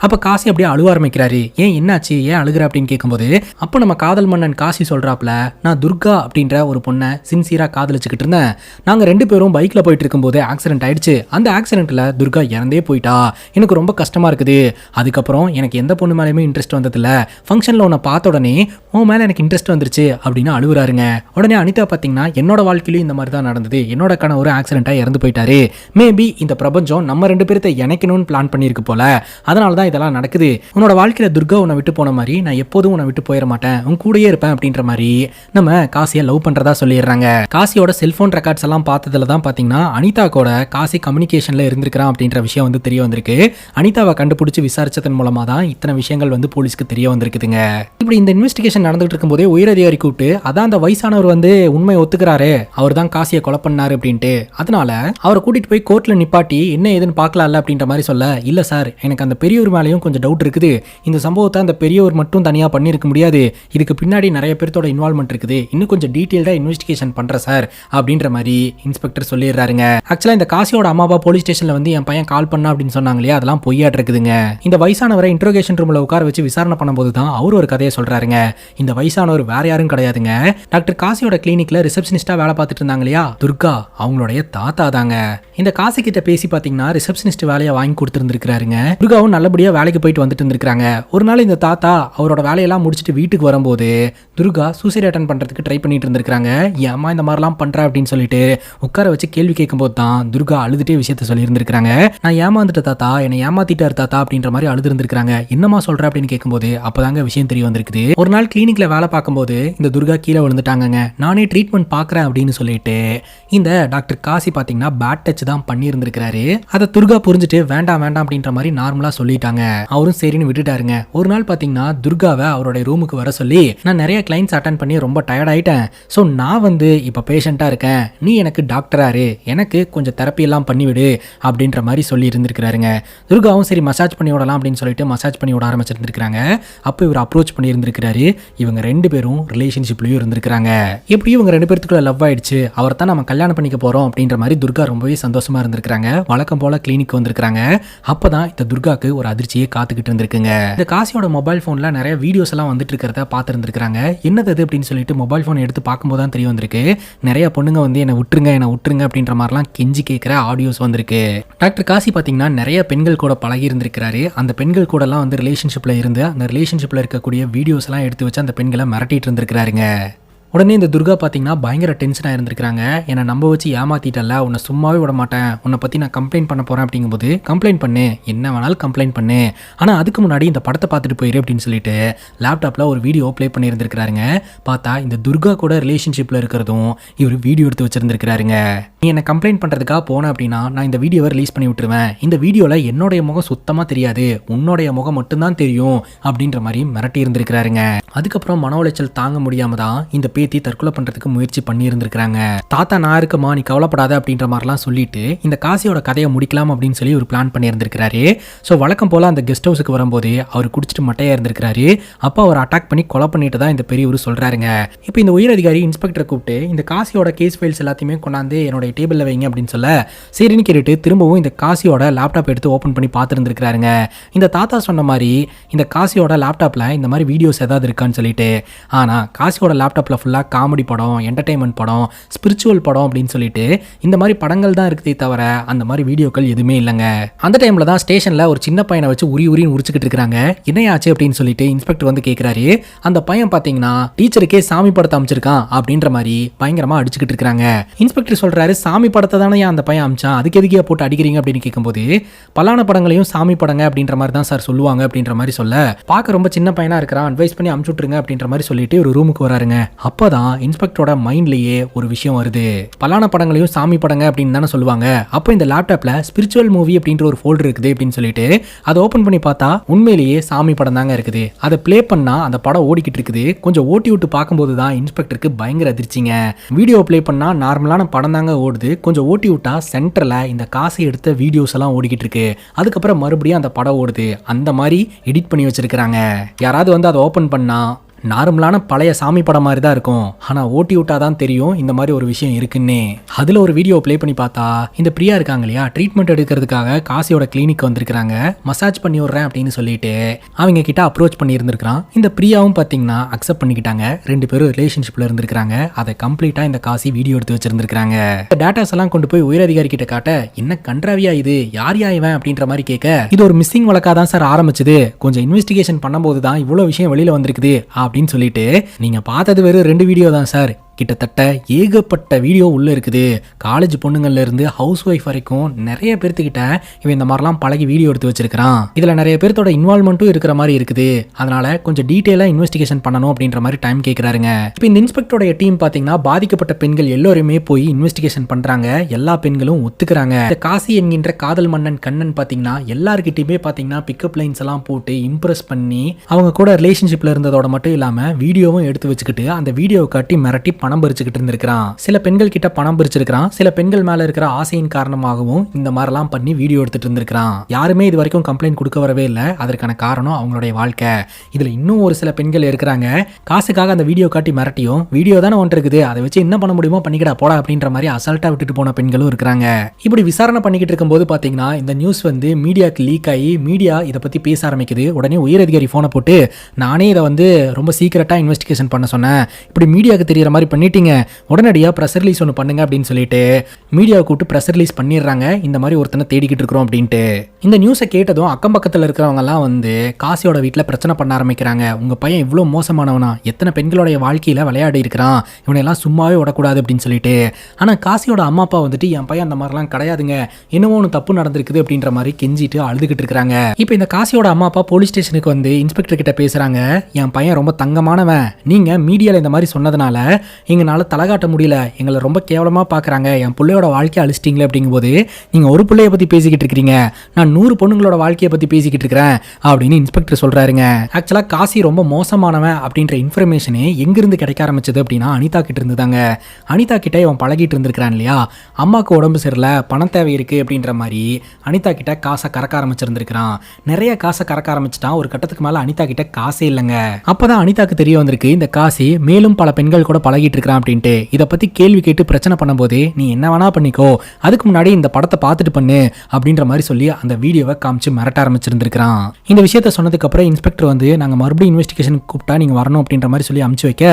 அப்ப காசி அப்படியே அழுவ ஆரம்பிக்கிறாரு. ஏன் என்னாச்சு, ஏன் அழுகிற அப்படின்னு கேட்கும்போது அப்ப நம்ம காதல் மன்னன் காசி சொல்றாப்ல, நான் துர்கா அப்படின்ற ஒரு பொண்ணை சின்சியரா காதலிச்சுக்கிட்டு இருந்தேன். நாங்க 2 பேரும் பைக்ல போயிட்டு இருக்கும்போது ஆக்சிடென்ட் ஆயிடுச்சு. அந்த ஆக்சிடென்ட்ல துர்கா இறந்தே போயிட்டா. எனக்கு ரொம்ப கஷ்டமா இருக்குது. அதுக்கப்புறம் எனக்கு எந்த பொண்ணு மேலேயுமே இன்ட்ரெஸ்ட் வந்ததில்ல. ஃபங்க்ஷன்ல உன்னை பார்த்த உடனே உன் மேல எனக்கு இன்ட்ரெஸ்ட் வந்துருச்சு அப்படின்னு அழுவுறாருங்க. உடனே அனிதா பாத்தீங்கன்னா என்னோட வாழ்க்கையிலும் இந்த மாதிரி தான் நடந்தது, என்னோட கணவர் ஆக்சிடென்ட் ஆகி இறந்து போயிட்டாரு, மேபி இந்த பிரபஞ்சம் நம்ம 2 பேர்த்த இணைக்கணும்னு பிளான் பண்ணிருக்கு போல, அதனாலதான் இதெல்லாம் நடக்குது. உன்னோட வாழ்க்கையில துர்கா உன்னை விட்டு போன மாதிரி நான் எப்போதும் உன்னை விட்டு போயிட மாட்டேன், உன் கூடயே இருப்பேன் அப்படின்ற மாதிரி நம்ம காசியை லவ் பண்றதா சொல்லிடுறாங்க. காசியோட செல்போன் ரெக்கார்ட்ஸ் எல்லாம் பார்த்ததுல தான் பாத்தீங்கன்னா அனிதா கூட காசி கம்யூனிகேஷன்ல இருந்திருக்கிறான் அப்படின்ற விஷயம் வந்து தெரிய வந்திருக்கு. அனிதாவை கண்டுபிடிச்சு விசாரிச்சதன் மூலமா தான் இத்தனை விஷயங்கள் வந்து போலீஸ்க்கு தெரிய வந்திருக்குதுங்க. இப்படி இந்த இன்வெஸ்டிகேஷன் நடந்துட்டு இருக்கும் போதே உயரதிகாரி கூப்பிட்டு, அதான் அந்த வயசானவர் வந்து உண்மை ஒத்துக்கிறாரு, அவர் தான் காசியை கொலை பண்ணாரு அப்படின்ட்டு, அதனால அவரை கூட்டிட்டு போய் கோர்ட்ல நிப்பாட்டி என்ன ஏதுன்னு பார்க்கலாம்ல அப்படின்ற மாதிரி சொல்ல, இல்ல சார் எனக்கு அந்த பெரியவர் மேலேயும் கொஞ்சம் டவுட் இருக்குது, இந்த சம்பவத்தை அந்த பெரியவர் மட்டும் தனியா பண்ணிருக்க முடியாது, இதுக்கு பின்னாடி நிறைய பேர்த்தோட இன்வால்மெண்ட் இருக்குது, இன்னும் கொஞ்சம் டீடைல்டா இன்வெஸ்டிகேஷன் பண்ற சார் அப்படின்ற மாதிரி இன்ஸ்பெக்டர் சொல்லிடுறாருங்க. ஆக்சுவலா இந்த காசியோட அம்மா அப்பா போலீஸ் ஸ்டேஷன்ல வந்து என் பையன் கால் பண்ணா அப்படின்னு சொன்னாங்க இல்லையா, அதெல்லாம் பொய்யாட்டு இருக்குதுங்க. இந்த வயசானவரை இன்ட்ரோகேஷன் ரூம்ல உட்கார வச்சு விசாரணை பண்ணும்போது தான் அவர் ஒரு கதையை சொல்றாருங்க. இந்த வயசானவர் வேற யாரும் கிடையாதுங்க, டாக்டர் காசியோட கிளினிக்ல ரிசப்ஷனிஸ்டா வேலை பார்த்துட்டு இருந்தாங்க இல்லையா துர்கா, அவங்களுடைய தாத்தா தாங்க. இந்த காசி கிட்ட பேசி பாத்தீங்கன்னா ரிசப்ஷனிஸ்ட் வேலையை வாங்கி கொடுத்துருந்துருக்காருங்க. துர்காவும் நல்லபடியா வேலைக்கு போயிட்டு வந்துட்டு இருந்திருக்காங்க. ஒரு நாள் இந்த தாத்தா அவரோட வேலையெல்லாம் முடிச்சுட்டு வீட்டுக்கு வரும்போது துர்கா சூசைட் அட்டன் பண்றதுக்கு ட்ரை பண்ணிட்டு இருந்திருக்காங்க. என் அம்மா இந்த மாதிரிலாம் பண்றா அப்படின்னு சொல்லிட்டு உட்கார வச்சு கேள்வி கேட்கும்போது தான் துர்கா அழுதுட்டே விஷயத்த சொல்லி இருந்திருக்காங்க. நான் ஏமாந்துட்ட தாத்தா, என்னை ஏமாத்திட்டாரு தாத்தா அப்படின்ற மாதிரி அழுது இருந்திருக்காங்க. என்னமா சொல்ற அப்படின்னு கேட்கும்போது அப்பதாங்க விஷயம் தெரிய வந்திருக்குது. ஒரு நாள் கிளினிக்ல வேலை பார்க்கும்போது இந்த துர்கா கீழே விழுந்துட்டாங்க. நானே ட்ரீட்மெண்ட் பாக்குறேன் அப்படின்னு சொல்லிட்டு இந்த டாக்டர் காசி பாத்தீங்கன்னா பேட் டச் தான் பண்ணி இருந்திருக்காரு. அதை துர்கா புரிஞ்சுட்டு வேண்டாம் வேண்டாம் அப்படின்ற மாதிரி நார்மலா சொல்லிட்டாங்க. அவரும் சரின்னு விட்டுட்டாருங்க. ஒரு நாள் பாத்தீங்கன்னா துர்காவை அவருடைய ரூமுக்கு வர சொல்லி, நான் நிறைய கிளைண்ட்ஸ் அட்டன் பண்ணி ரொம்ப டயர்ட் ஆயிட்டேன், ஸோ நான் வந்து இப்போ பேஷண்டா இருக்கேன், நீ எனக்கு டாக்டராரு, எனக்கு கொஞ்சம் தெரப்பி எல்லாம் பண்ணிவிடு அப்படின்ற மாதிரி சொல்லி இருந்திருக்கிறாருங்க. துர்காவும் சரி மசாஜ் பண்ணி விடலாம் அப்படின்னு சொல்லிட்டு மசாஜ் பண்ணி விட ஆரம்பிச்சிருந்திருக்காங்க. அப்போ இவர் அப்ரோச் பண்ணி இருந்திருக்கிறாரு. இவங்க 2 பேரும் ரிலேஷன்ஷிப்லயும் இருந்திருக்காங்க. எப்படி இவங்க 2 பேருக்குள்ள லவ் ஆயிடுச்சு, அவர் தான் நம்ம கல்யாணம் பண்ணிக்க போறோம் அப்படின்ற மாதிரி துர்கா ரொம்பவே சந்தோஷமா இருந்திருக்காங்க. வழக்கம் போல கிளினிக் வந்திருக்காங்க. அப்பதான் இந்த துர்காக்கு ஒரு அதிர்ச்சியே காத்துக்கிட்டு இருந்திருக்குங்க. இந்த காசியோட மொபைல் போன்ல நிறைய வீடியோஸ் எல்லாம் வந்துட்டு இருக்கிறத பார்த்துருந்துருக்காங்க. என்னது அப்படின்னு சொல்லிட்டு மொபைல் போன் எடுத்து பார்க்கும்போது தான் தெரிய வந்திருக்கு. நிறைய பொண்ணுங்க வந்து என்னை விட்டுருங்க அப்படின்ற மாதிரிலாம் கெஞ்சி கேட்கிற ஆடியோஸ் வந்திருக்கு. டாக்டர் காசி பார்த்தீங்கன்னா நிறைய பெண்கள் கூட பழகி இருந்திருக்கிறாரு. அந்த பெண்கள் கூட எல்லாம் வந்து ரிலேஷன்ஷிப்ல இருந்து அந்த ரிலேஷன்ஷிப்ல இருக்கக்கூடிய வீடியோஸ் எல்லாம் எடுத்து வச்சு அந்த பெண்களை மிரட்டிட்டு இருந்திருக்கிறாருங்க. உடனே இந்த துர்கா பார்த்தீங்கன்னா பயங்கர டென்ஷனாக இருந்திருக்காங்க. என்னை நம்ப வச்சு ஏமாத்திட்டல, உன்னை சும்மாவே விட மாட்டேன், உன்னை பற்றி நான் கம்ப்ளைண்ட் பண்ண போகிறேன் அப்படிங்கும்போது கம்ப்ளைண்ட் பண்ணு, என்ன வேணாலும் கம்ப்ளைண்ட் பண்ணு, ஆனால் அதுக்கு முன்னாடி இந்த படத்தை பார்த்துட்டு போயிரு அப்படின்னு சொல்லிட்டு லேப்டாப்பில் ஒரு வீடியோ ப்ளே பண்ணியிருந்திருக்கிறாருங்க. பார்த்தா இந்த துர்கா கூட ரிலேஷன்ஷிப்பில் இருக்கிறதும் இவர் வீடியோ எடுத்து வச்சிருந்திருக்கிறாருங்க. நீ என்னை கம்ப்ளைண்ட் பண்ணுறதுக்காக போனேன் அப்படின்னா நான் இந்த வீடியோவை ரிலீஸ் பண்ணி விட்டுருவேன், இந்த வீடியோவில் என்னுடைய முகம் சுத்தமாக தெரியாது, உன்னுடைய முகம் மட்டும்தான் தெரியும் அப்படின்ற மாதிரி மிரட்டி இருந்திருக்கிறாருங்க. அதுக்கப்புறம் மன உளைச்சல் தாங்க முடியாம தான் இந்த பேத்தி தற்கொலை பண்றதுக்கு முயற்சி பண்ணி இருந்திருக்காங்க. தாத்தா நான் இருக்குமா, நீ கவலைப்படாத அப்படின்ற மாதிரிலாம் சொல்லிட்டு இந்த காசியோட கதையை முடிக்கலாம் அப்படின்னு சொல்லி ஒரு பிளான் பண்ணி இருந்திருக்காரு. ஸோ வழக்கம் போல அந்த கெஸ்ட் ஹவுஸுக்கு வரும்போது அவர் குடிச்சிட்டு மட்டையா இருந்திருக்காரு. அப்போ அவர் அட்டாக் பண்ணி கொலை பண்ணிட்டு தான் இந்த பெரியவர் சொல்றாருங்க. இப்போ இந்த உயர் அதிகாரி இன்ஸ்பெக்டரை கூப்பிட்டு இந்த காசியோட கேஸ் ஃபைல்ஸ் எல்லாத்தையுமே கொண்டாந்து என்னோட டேபிளில் வைங்க அப்படின்னு சொல்ல சரின்னு கேட்டுட்டு திரும்பவும் இந்த காசியோட லேப்டாப் எடுத்து ஓப்பன் பண்ணி பார்த்துருந்துருக்காருங்க. இந்த தாத்தா சொன்ன மாதிரி இந்த காசியோட லேப்டாப்பில் இந்த மாதிரி வீடியோஸ் ஏதாவது இருக்கான்னு சொல்லிட்டு, ஆனால் காசியோட லேப்டாப்பில் ஃபுல்லாக காமெடி படம், என்டர்டைன்மெண்ட் படம், ஸ்பிரிச்சுவல் படம் அப்படின்னு சொல்லிட்டு இந்த மாதிரி படங்கள் தான் இருக்குதே தவிர அந்த மாதிரி வீடியோக்கள் எதுவுமே இல்லைங்க. அந்த டைமில் தான் ஸ்டேஷனில் ஒரு சின்ன பையனை வச்சு உரின்னு உரிச்சுக்கிட்டு இருக்காங்க. என்னையாச்சு அப்படின்னு சொல்லிட்டு இன்ஸ்பெக்டர் வந்து கேட்குறாரு. அந்த பையன் பார்த்தீங்கன்னா டீச்சருக்கே சாமி படத்தை அமைச்சிருக்கான் அப்படின்ற மாதிரி பயங்கரமாக அடிச்சுக்கிட்டு இருக்காங்க. இன்ஸ்பெக்டர் சொல்றாரு, சாமி படத்தை தானே அந்த பையன் அமிச்சான், அதுக்கு எதுக்கே போட்டு அடிக்கிறீங்க அப்படின்னு கேட்கும்போது பலான படங்களையும் சாமி படங்க அப்படின்ற மாதிரி தான் சார் சொல்லுவாங்க அப்படின்ற மாதிரி சொல்ல, பார்க்க ரொம்ப சின்ன பையனா இருக்கிறான், அட்வைஸ் பண்ணி அமுச்சு விட்டுருங்க அப்படின்ற மாதிரி சொல்லிட்டு ஒரு ரூமுக்கு வராருங்க. அப்பதான் இன்ஸ்பெக்டரோட மைண்ட்லயே ஒரு விஷயம் வருது. பலான படங்களையும் சாமி படங்க அப்படின்னு தானே சொல்லுவாங்க, அப்போ இந்த லேப்டாப்ல ஸ்பிரிச்சுவல் மூவி அப்படின்ற ஒரு ஃபோல்டர் இருக்குது அப்படின்னு சொல்லிட்டு அதை ஓபன் பண்ணி பார்த்தா உண்மையிலேயே சாமி படம் தாங்க இருக்குது. அதை பிளே பண்ணா அந்த படம் ஓடிக்கிட்டு இருக்குது. கொஞ்சம் ஓட்டி விட்டு பார்க்கும்போது தான் இன்ஸ்பெக்டருக்கு பயங்கர அதிர்ச்சிங்க. வீடியோ பிளே பண்ணா நார்மலான படம் தாங்க ஓடுது, கொஞ்சம் ஓட்டி விட்டா சென்டர்ல இந்த காசை எடுத்த வீடியோஸ் எல்லாம் ஓடிக்கிட்டு இருக்கு. அதுக்கப்புறம் மறுபடியும் அந்த படம் ஓடுது. அந்த மாதிரி எடிட் பண்ணி வச்சிருக்காங்க. யாராவது வந்து அதை ஓபன் பண்ணா நார்மலான பழைய சாமி படம் மாதிரி தான் இருக்கும், ஆனால் ஓட்டி விட்டா தான் தெரியும் இந்த மாதிரி ஒரு விஷயம் இருக்குன்னே. அதில் ஒரு வீடியோ ப்ளே பண்ணி பார்த்தா இந்த பிரியா இருக்காங்க இல்லையா, ட்ரீட்மெண்ட் எடுக்கிறதுக்காக காசியோட கிளினிக் வந்திருக்காங்க. மசாஜ் பண்ணி விட்றேன் அப்படின்னு சொல்லிட்டு அவங்க கிட்ட அப்ரோச் பண்ணி இருந்திருக்கான். இந்த பிரியாவும் பார்த்தீங்கன்னா அக்செப்ட் பண்ணிக்கிட்டாங்க. 2 பேரும் ரிலேஷன்ஷிப்ல இருந்திருக்காங்க. அதை கம்ப்ளீட்டாக இந்த காசி வீடியோ எடுத்து வச்சிருந்திருக்காங்க. டேட்டாஸ் எல்லாம் கொண்டு போய் உயரதிகாரி கிட்ட காட்ட, என்ன கன்றாவியா இது, யார் இவன் அப்படின்ற மாதிரி கேட்க, இது ஒரு மிஸ்ஸிங் வழக்காக தான் சார் ஆரம்பிச்சது, கொஞ்சம் இன்வெஸ்டிகேஷன் பண்ணும்போது தான் இவ்வளோ விஷயம் வெளியில் வந்திருக்குது அப்படின்னு சொல்லிட்டு, நீங்க பார்த்தது வெறும் 2 வீடியோ தான் சார், கிட்டத்தட்ட ஏகப்பட்ட வீடியோ உள்ள இருக்குது. காலேஜ் பொண்ணுங்கள்ல இருந்து ஹவுஸ் ஒய்ஃப் வரைக்கும் நிறைய பேர்த்துக்கிட்ட இவன் இந்த மாதிரிலாம் பழகி வீடியோ எடுத்து வச்சிருக்கான். இதுல நிறைய பேர்த்தோட இன்வால்மெண்ட்டும் இருக்கிற மாதிரி இருக்குது. அதனால கொஞ்சம் டீட்டெயிலா இன்வெஸ்டிகேஷன் பண்ணணும் அப்படின்ற மாதிரி டைம் கேட்கறாருங்க. இப்போ இந்த இன்ஸ்பெக்டரோட டீம் பாத்தீங்கன்னா பாதிக்கப்பட்ட பெண்கள் எல்லோருமே போய் இன்வெஸ்டிகேஷன் பண்றாங்க. எல்லா பெண்களும் ஒத்துக்கிறாங்க. இந்த காசி என்கின்ற காதல் மன்னன் கண்ணன் பாத்தீங்கன்னா எல்லார்கிட்டயுமே பாத்தீங்கன்னா பிக்கப் லைன்ஸ் எல்லாம் போட்டு இம்ப்ரெஸ் பண்ணி அவங்க கூட ரிலேஷன்ஷிப்ல இருந்ததோட மட்டும் இல்லாம வீடியோவும் எடுத்து வச்சுக்கிட்டு அந்த வீடியோவை காட்டி மிரட்டி பணம் பறிச்சுக்கிட்டு இருந்திருக்கான். சில பெண்கள் கிட்ட பணம் பறிச்சிருக்கான். சில பெண்கள் மேல இருக்கிற ஆசையின் காரணமாகவும் இந்த மாதிரிலாம் பண்ணி வீடியோ எடுத்துட்டு இருந்திருக்கான். யாருமே இது வரைக்கும் கம்ப்ளைண்ட் கொடுக்க வரவே இல்லை. அதற்கான காரணம் அவங்களுடைய வாழ்க்கை. இதுல இன்னும் ஒரு சில பெண்கள் இருக்கிறாங்க, காசுக்காக அந்த வீடியோ காட்டி மிரட்டியும், வீடியோ தானே ஒன்று இருக்குது, அதை வச்சு என்ன பண்ண முடியுமோ பண்ணிக்கிடா போடா அப்படின்ற மாதிரி அசால்ட்டா விட்டுட்டு போன பெண்களும் இருக்கிறாங்க. இப்படி விசாரணை பண்ணிக்கிட்டு இருக்கும்போது பாத்தீங்கன்னா இந்த நியூஸ் வந்து மீடியாக்கு லீக் ஆகி மீடியா இதை பத்தி பேச ஆரம்பிக்குது. உடனே உயரதிகாரி போனை போட்டு, நானே இதை வந்து ரொம்ப சீக்கிரட்டா இன்வெஸ்டிகேஷன் பண்ண சொன்னேன், இப்படி மீடியாவுக்கு தெரியற மாதிரி பண்ணிட்டீங்க, உடனடியாக ப்ரெஸ் ரிலீஸ் ஒன்று பண்ணுங்க அப்படின்னு சொல்லிட்டு மீடியாவை கூப்பிட்டு ப்ரெஸ் ரிலீஸ் பண்ணிடுறாங்க. இந்த மாதிரி ஒருத்தனை தேடிக்கிட்டு இருக்கிறோம் அப்படின்ட்டு. இந்த நியூஸை கேட்டதும் அக்கம் பக்கத்தில் இருக்கிறவங்க எல்லாம் வந்து காசியோட வீட்டில் பிரச்சனை பண்ண ஆரம்பிக்கிறாங்க. உங்க பையன் இவ்வளோ மோசமானவனா, எத்தனை பெண்களுடைய வாழ்க்கையில விளையாடி இருக்கிறான், இவனையெல்லாம் சும்மாவே விடக்கூடாது அப்படின்னு சொல்லிட்டு. ஆனால் காசியோட அம்மா அப்பா வந்துட்டு என் பையன் அந்த மாதிரிலாம் கிடையாதுங்க, என்னவோ ஒன்று தப்பு நடந்திருக்குது அப்படின்ற மாதிரி கெஞ்சிட்டு அழுதுகிட்டு இருக்கிறாங்க. இப்போ இந்த காசியோட அம்மா அப்பா போலீஸ் ஸ்டேஷனுக்கு வந்து இன்ஸ்பெக்டர் கிட்ட பேசுறாங்க. என் பையன் ரொம்ப தங்கமானவன், நீங்க மீடியாவில் இந்த மாதிரி சொன்னதுனால எங்களால் தலகாட்ட முடியல, எங்களை ரொம்ப கேவலமாக பார்க்குறாங்க, என் பிள்ளையோட வாழ்க்கையை அழிச்சிட்டிங்களே அப்படிங்கும்போது நீங்கள் ஒரு பிள்ளையை பற்றி பேசிக்கிட்டு இருக்கிறீங்க, நான் 100 பொண்ணுங்களோட வாழ்க்கையை பற்றி பேசிக்கிட்டு இருக்கிறேன் அப்படின்னு இன்ஸ்பெக்டர் சொல்கிறாருங்க. ஆக்சுவலாக காசி ரொம்ப மோசமானவன் அப்படின்ற இன்ஃபர்மேஷனே எங்கிருந்து கிடைக்க ஆரம்பிச்சது அப்படின்னா அனிதா கிட்ட இருந்து தாங்க. அனிதா கிட்ட இவன் பழகிட்டு இருந்திருக்கிறான் இல்லையா, அம்மாவுக்கு உடம்பு சரியில்லை, பணம் தேவை இருக்குது அப்படின்ற மாதிரி அனிதா கிட்ட காசை கறக்க ஆரம்பிச்சிருந்திருக்கிறான். நிறைய காசை கறக்க ஆரம்பிச்சிட்டான். ஒரு கட்டத்துக்கு மேலே அனிதா கிட்ட காசே இல்லைங்க. அப்போதான் அனிதாக்கு தெரிய வந்திருக்கு இந்த காசி மேலும் பல பெண்கள் கூட பழகிட்டு இருக்கிறான் அப்படின்ட்டு. இதை பற்றி கேள்வி கேட்டு பிரச்சனை பண்ணும்போது நீ என்ன வேணா பண்ணிக்கோ, அதுக்கு முன்னாடி இந்த படத்தை பார்த்துட்டு பண்ணு அப்படின்ற மாதிரி சொல்லி அந்த வீடியோவை காமிச்சு மிரட்ட ஆரம்பிச்சிருந்திருக்கிறான். இந்த விஷயத்த சொன்னதுக்கு அப்புறம் இன்ஸ்பெக்டர் வந்து நாங்கள் மறுபடியும் இன்வெஸ்டிகேஷன் கூப்பிட்டா நீங்கள் வரணும் அப்படின்ற மாதிரி சொல்லி அமுச்சு வைக்க,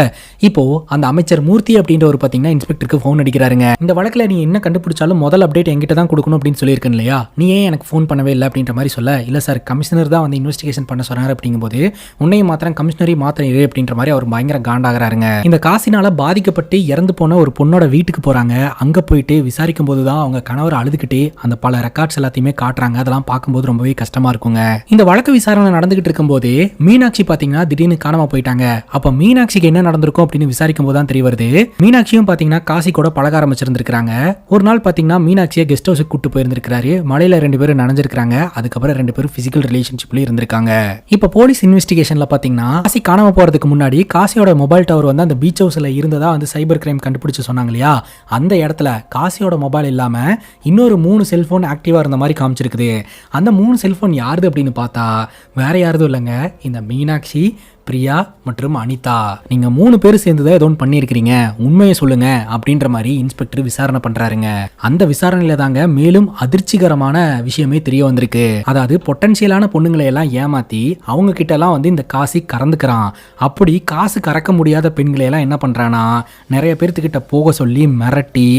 இப்போ அந்த அமைச்சர் மூர்த்தி அப்படின்ற ஒரு பார்த்தீங்கன்னா இன்ஸ்பெக்டருக்கு ஃபோன் அடிக்கிறாருங்க. இந்த வழக்கில் நீ என்ன கண்டுபிடிச்சாலும் முதல் அப்டேட் என்கிட்ட தான் கொடுக்கணும் அப்படின்னு சொல்லியிருக்கேன் இல்லையா, நீ ஏன் எனக்கு ஃபோன் பண்ணவே இல்லை அப்படின்ற மாதிரி சொல்ல, இல்லை சார் கமிஷனர் தான் வந்து இன்வெஸ்டிகேஷன் பண்ண சொன்னார் அப்படிங்கும்போது உன்னையும் மாத்திரம் கமிஷனரி மாத்திரம் இரு அப்படின்ற மாதிரி அவர் பயங்கர காண்டாகிறாருங்க. இந்த காசினால பாதிக்கப்பட்டு இறந்து போன ஒரு பொண்ணோட வீட்டுக்கு போறாங்க. அங்க போயிட்டு விசாரிக்கும் போது தான் அவங்க கணவர் அழுதுகிட்டே அந்த பல ரெக்கார்ட்ஸ் எல்லாத்தையுமே காட்டுறாங்க. அதெல்லாம் பார்க்கும்போது ரொம்பவே கஷ்டமா இருக்குங்க. இந்த வழக்கு விசாரணை நடந்துகிட்டு இருக்கும்போது மீனாட்சி பாத்தீங்கன்னா திடீர்னு காணாம போயிட்டாங்க. அப்ப மீனாட்சிக்கு என்ன நடந்திருக்கும் அப்படின்னு விசாரிக்கும் போது தான் தெரிய வருது, மீனாட்சியும் பாத்தீங்கன்னா காசி கூட பழக ஆரம்பிச்சிருந்திருக்காங்க. ஒரு நாள் பாத்தீங்கன்னா மீனாட்சியை கெஸ்ட் ஹவுஸுக்கு கூட்டு போயிருந்திருக்காரு. மலையில 2 பேரும் நனைஞ்சிருக்காங்க. அதுக்கப்புறம் 2 பேரும் பிசிக்கல் ரிலேஷன்ஷிப்ல இருந்திருக்காங்க. இப்ப போலீஸ் இன்வெஸ்டிகேஷன்ல பாத்தீங்கன்னா காசி காணாம போறதுக்கு முன்னாடி காசியோட மொபைல் டவர் வந்து அந்த பீச் ஹவுஸ்ல இருந்ததா வந்து சைபர் கிரைம் கண்டுபிடிச்சு சொன்னாங்க இல்லையா, அந்த இடத்துல காசியோட மொபைல் இல்லாம இன்னொரு 3 செல்போன் ஆக்டிவா இருந்த மாதிரி காமிச்சிருக்குது. அந்த 3 செல்போன் யாருது அப்படின்னு பார்த்தா வேற யாரும் இல்லைங்க, இந்த மீனாட்சி, பிரியா மற்றும் அனிதா. நீங்க 3 பேர் சேர்ந்துதான் ஏதோ பண்ணியிருக்கிறீங்க, உண்மையை சொல்லுங்க அப்படின்ற மாதிரி இன்ஸ்பெக்டர் விசாரணை பண்றாருங்க. அந்த விசாரணையில தாங்க மேலும் அதிர்ச்சிகரமான விஷயமே தெரிய வந்திருக்கு. அதாவது பொட்டன்சியலான பொண்ணுங்களை எல்லாம் ஏமாத்தி அவங்க கிட்ட எல்லாம் வந்து இந்த காசி கறந்துக்கிறான். அப்படி காசு கறக்க முடியாத பெண்களை எல்லாம் என்ன பண்றானா நிறைய பேர்த்துக்கிட்ட போக சொல்லி மிரட்டி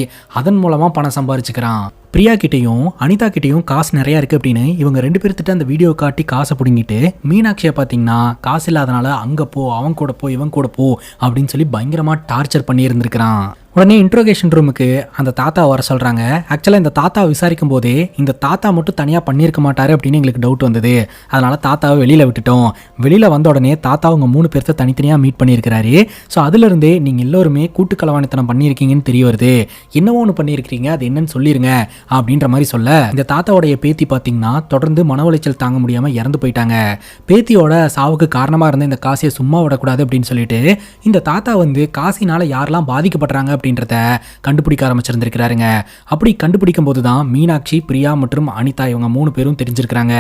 அதன் மூலமா பணம் சம்பாரிச்சுக்கிறான். பிரியா கிட்டையும் அனிதா கிட்டையும் காசு நிறைய இருக்கு அப்படின்னு இவங்க 2 பேர்த்திட்ட அந்த வீடியோ காட்டி காசை பிடுங்கிட்டு மீனாட்சியை பார்த்தீங்கன்னா காசு இல்லாதனால அங்கே போ, அவன் கூட போ, இவன் கூட போ அப்படின்னு சொல்லி பயங்கரமா டார்ச்சர் பண்ணி இருந்திருக்கிறான். உடனே இன்ட்ரோகேஷன் ரூமுக்கு அந்த தாத்தா வர சொல்கிறாங்க. ஆக்சுவலாக இந்த தாத்தாவை விசாரிக்கும் போதே இந்த தாத்தா மட்டும் தனியாக பண்ணியிருக்க மாட்டாரு அப்படின்னு எங்களுக்கு டவுட் வந்தது. அதனால் தாத்தாவை வெளியில் விட்டுட்டோம். வெளியில் வந்த உடனே தாத்தா அவங்க 3 பேர்த்த தனித்தனியாக மீட் பண்ணியிருக்கிறாரு. ஸோ அதுலேருந்தே நீங்கள் எல்லோருமே கூட்டுக்கலவாணித்தனம் பண்ணியிருக்கீங்கன்னு தெரிய வருது. என்னவோ ஒன்று பண்ணியிருக்கிறீங்க, அது என்னன்னு சொல்லிடுங்க அப்படின்ற மாதிரி சொல்ல, இந்த தாத்தாவோடைய பேத்தி பார்த்தீங்கன்னா தொடர்ந்து மன உளைச்சல் தாங்க முடியாமல் இறந்து போயிட்டாங்க. பேத்தியோட சாவுக்கு காரணமாக இருந்த இந்த காசியை சும்மா விடக்கூடாது அப்படின்னு சொல்லிட்டு இந்த தாத்தா வந்து காசினால் யாரெல்லாம் பாதிக்கப்படுறாங்க அப்படின்றத கண்டுபிடிக்க ஆரம்பிச்சிருந்திருக்கிறாருங்க. அப்படி கண்டுபிடிக்கும் போது தான் மீனாட்சி, பிரியா மற்றும் அனிதா இவங்க 3 பேரும் தெரிஞ்சிருக்கிறாங்க.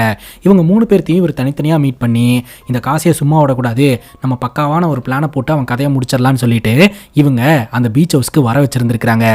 இவங்க 3 பேர்த்தையும் இவர் தனித்தனியாக மீட் பண்ணி இந்த காசியை சும்மா விடக்கூடாது, நம்ம பக்காவான ஒரு பிளானை போட்டு அவன் கதையை முடிச்சிடலான்னு சொல்லிட்டு இவங்க அந்த பீச் ஹவுஸ்க்கு வர வச்சிருந்திருக்கிறாங்க.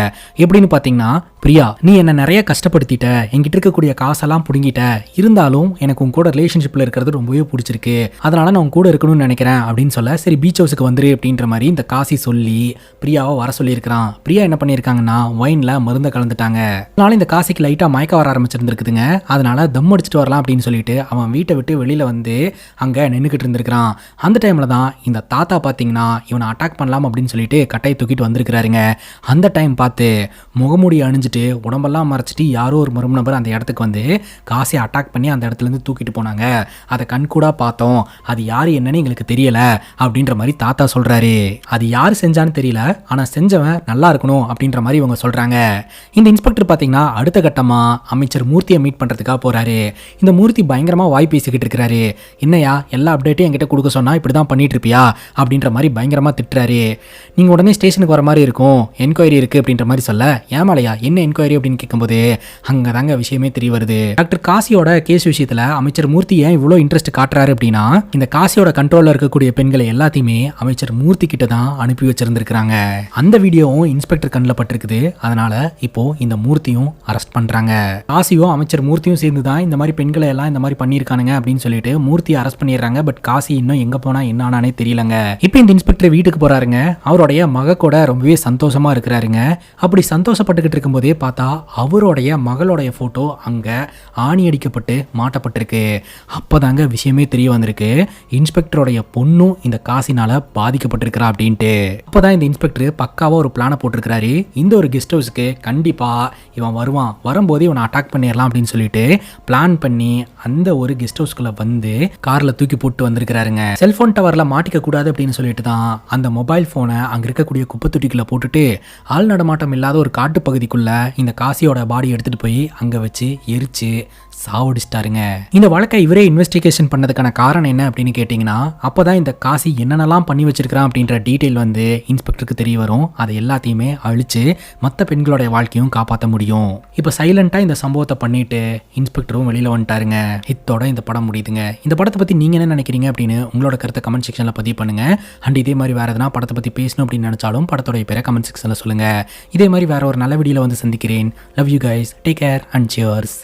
எப்படின்னு பார்த்தீங்கன்னா, பிரியா நீ என்ன நிறைய கஷ்டப்படுத்திட்ட, என்கிட்ட இருக்கக்கூடிய காசெல்லாம் பிடுங்கிட்ட, இருந்தாலும் எனக்கு உன் கூட ரிலேஷன்ஷிப்பில் இருக்கிறது ரொம்பவே பிடிச்சிருக்கு, அதனால நான் உன் கூட இருக்கணும்னு நினைக்கிறேன் அப்படின்னு சொல்ல, சரி பீச் ஹவுஸுக்கு வந்துரு அப்படின்ற மாதிரி இந்த காசி சொல்லி பிரியாவை வர சொல்லியிருக்கிறான். பிரியா என்ன பண்ணியிருக்காங்கன்னா வைன்ல மருந்தை கலந்துட்டாங்க. அதனால இந்த காசிக்கு லைட்டா மயக்க வர ஆரம்பிச்சிருந்துருக்குதுங்க. அதனால தம் அடிச்சுட்டு வரலாம் அப்படின்னு சொல்லிட்டு அவன் வீட்டை விட்டு வெளியில வந்து அங்க நின்றுக்கிட்டு இருந்திருக்கிறான். அந்த டைம்ல தான் இந்த தாத்தா பாத்தீங்கன்னா இவனை அட்டாக் பண்ணலாம் அப்படின்னு சொல்லிட்டு கட்டையை தூக்கிட்டு வந்திருக்கிறாருங்க. அந்த டைம் பார்த்து முகமூடி அணிஞ்சிட்டு உடம்பெல்லாம் மறைச்சிட்டு யாரோ ஒரு மர்ம நபர் அந்த இடத்துக்கு வந்து காசியை அட்டாக் பண்ணி அந்த இடத்துல இருந்து தூக்கிட்டு போனாங்க. அதை கண்கூடா பார்த்தோம், அது யாரு என்னன்னு எங்களுக்கு தெரியல அப்படின்ற மாதிரி தாத்தா சொல்றாரு. அது யாரு செஞ்சான்னு தெரியல, ஆனா செஞ்சவன் நல்லா இருக்கணும் அப்படின்ற மாதிரி இவங்க சொல்றாங்க. இந்த இன்ஸ்பெக்டர் பாத்தீங்கன்னா அடுத்த கட்டமா அமைச்சர் மூர்த்தியை மீட் பண்றதுக்காக போறாரு. இந்த மூர்த்தி பயங்கரமா வாய் பேசிக்கிட்டு இருக்கிறாரு. என்னையா எல்லா அப்டேட்டும் என்கிட்ட கொடுக்க சொன்னா இப்படிதான் பண்ணிட்டு இருப்பியா அப்படின்ற மாதிரி பயங்கரமா திட்டுறாரு. நீங்க உடனே ஸ்டேஷனுக்கு வர மாதிரி இருக்கும், என்கொயரி இருக்கு அப்படின்ற மாதிரி சொல்ல, ஏமாலையா என்ன என்கொயரி அப்படின்னு கேட்கும்போது அங்கதாங்க விஷயமே தெரிய வருது. டாக்டர் காசியோட கேஸ் விஷயத்துல அமைச்சர் மூர்த்தி ஏன் இவ்வளவு இன்ட்ரெஸ்ட் காட்டுறாரு அப்படின்னா, இந்த காசியோட கண்ட்ரோல்ல இருக்கக்கூடிய பெண்களை எல்லாத்தையுமே அமைச்சர் மூர்த்தி கிட்ட தான் அனுப்பி வச்சிருந்திருக்காங்க. அந்த வீடியோவும் இன்ஸ்பெக்டர் கண்ணில் பட்டிருக்குது. அதனால இப்போ இந்த மூர்த்தியும் அரெஸ்ட் பண்றாங்க. காசியும் அமைச்சர் மூர்த்தியும் சேர்ந்து தான் இந்த மாதிரி பெண்களை எல்லாம் இந்த மாதிரி பண்ணியிருக்கானுங்க அப்படின்னு சொல்லிட்டு மூர்த்தியை அரெஸ்ட் பண்ணிடுறாங்க. பட் காசி இன்னும் எங்க போனா என்ன ஆனானே தெரியலங்க. இப்போ இந்த இன்ஸ்பெக்டர் வீட்டுக்கு போறாருங்க. அவருடைய மக கூட ரொம்பவே சந்தோஷமா இருக்கிறாருங்க. அப்படி சந்தோஷப்பட்டுக்கிட்டு இருக்கும்போதே போதே பார்த்தா அவருடைய மகளுடைய ஃபோட்டோ அங்கே ஆணி அடிக்கப்பட்டு மாட்டப்பட்டிருக்கு. அப்போதாங்க விஷயமே தெரிய வந்திருக்கு, இன்ஸ்பெக்டருடைய பொண்ணும் இந்த காசினால் பாதிக்கப்பட்டிருக்கிறா அப்படின்ட்டு. அப்போதான் இந்த இன்ஸ்பெக்டர் பக்காவாக ஒரு பிளானை போட்டிருக்கிறாரு. இந்த ஒரு கெஸ்ட் ஹவுஸுக்கு கண்டிப்பாக இவன் வருவான், வரும்போது இவனை அட்டாக் பண்ணிடலாம் அப்படின்னு சொல்லிட்டு பிளான் பண்ணி அந்த ஒரு கெஸ்ட் ஹவுஸ்குள்ளே வந்து காரில் தூக்கி போட்டு வந்திருக்கிறாருங்க. செல்ஃபோன் டவரில் மாட்டிக்க கூடாது அப்படின்னு சொல்லிட்டு தான் அந்த மொபைல் ஃபோனை அங்கே இருக்கக்கூடிய குப்பை தொட்டிக்குள்ளே போட்டுட்டு ஆள் நடமாட்டம் இல்லாத ஒரு காட்டு பகுதிக்குள்ள இந்த காசியோட பாடி எடுத்துட்டு போய் அங்கே வச்சு எரிச்சு சாவடிச்சிட்டாருங்க. இந்த வழக்கை இவரே இன்வெஸ்டிகேஷன் பண்ணதுக்கான காரணம் என்ன அப்படின்னு கேட்டிங்கன்னா, அப்போதான் இந்த காசி என்னென்னலாம் பண்ணி வச்சிருக்கிறான் அப்படின்ற டீட்டெயில் வந்து இன்ஸ்பெக்டருக்கு தெரிய வரும். அதை எல்லாத்தையுமே அழிச்சு மற்ற பெண்களுடைய வாழ்க்கையும் காப்பாற்ற முடியும். இப்போ சைலண்டாக இந்த சம்பவத்தை பண்ணிட்டு இன்ஸ்பெக்டரும் வெளியில் வந்துட்டாருங்க. இத்தோட இந்த படம் முடியுதுங்க. இந்த படத்தை பற்றி நீங்கள் என்ன நினைக்கிறீங்க அப்படின்னு உங்களோட கருத்தை கமெண்ட் செக்ஷனில் பதிவு பண்ணுங்க. அண்ட் இதே மாதிரி வேறு எதனா படத்தை பற்றி பேசணும் அப்படின்னு நினச்சாலும் படத்தோடைய பேரை கமெண்ட் செக்ஷனில் சொல்லுங்கள். இதே மாதிரி வேற ஒரு நல்ல வீடியோவில் வந்து சந்திக்கிறேன். Love you guys, take care and cheers.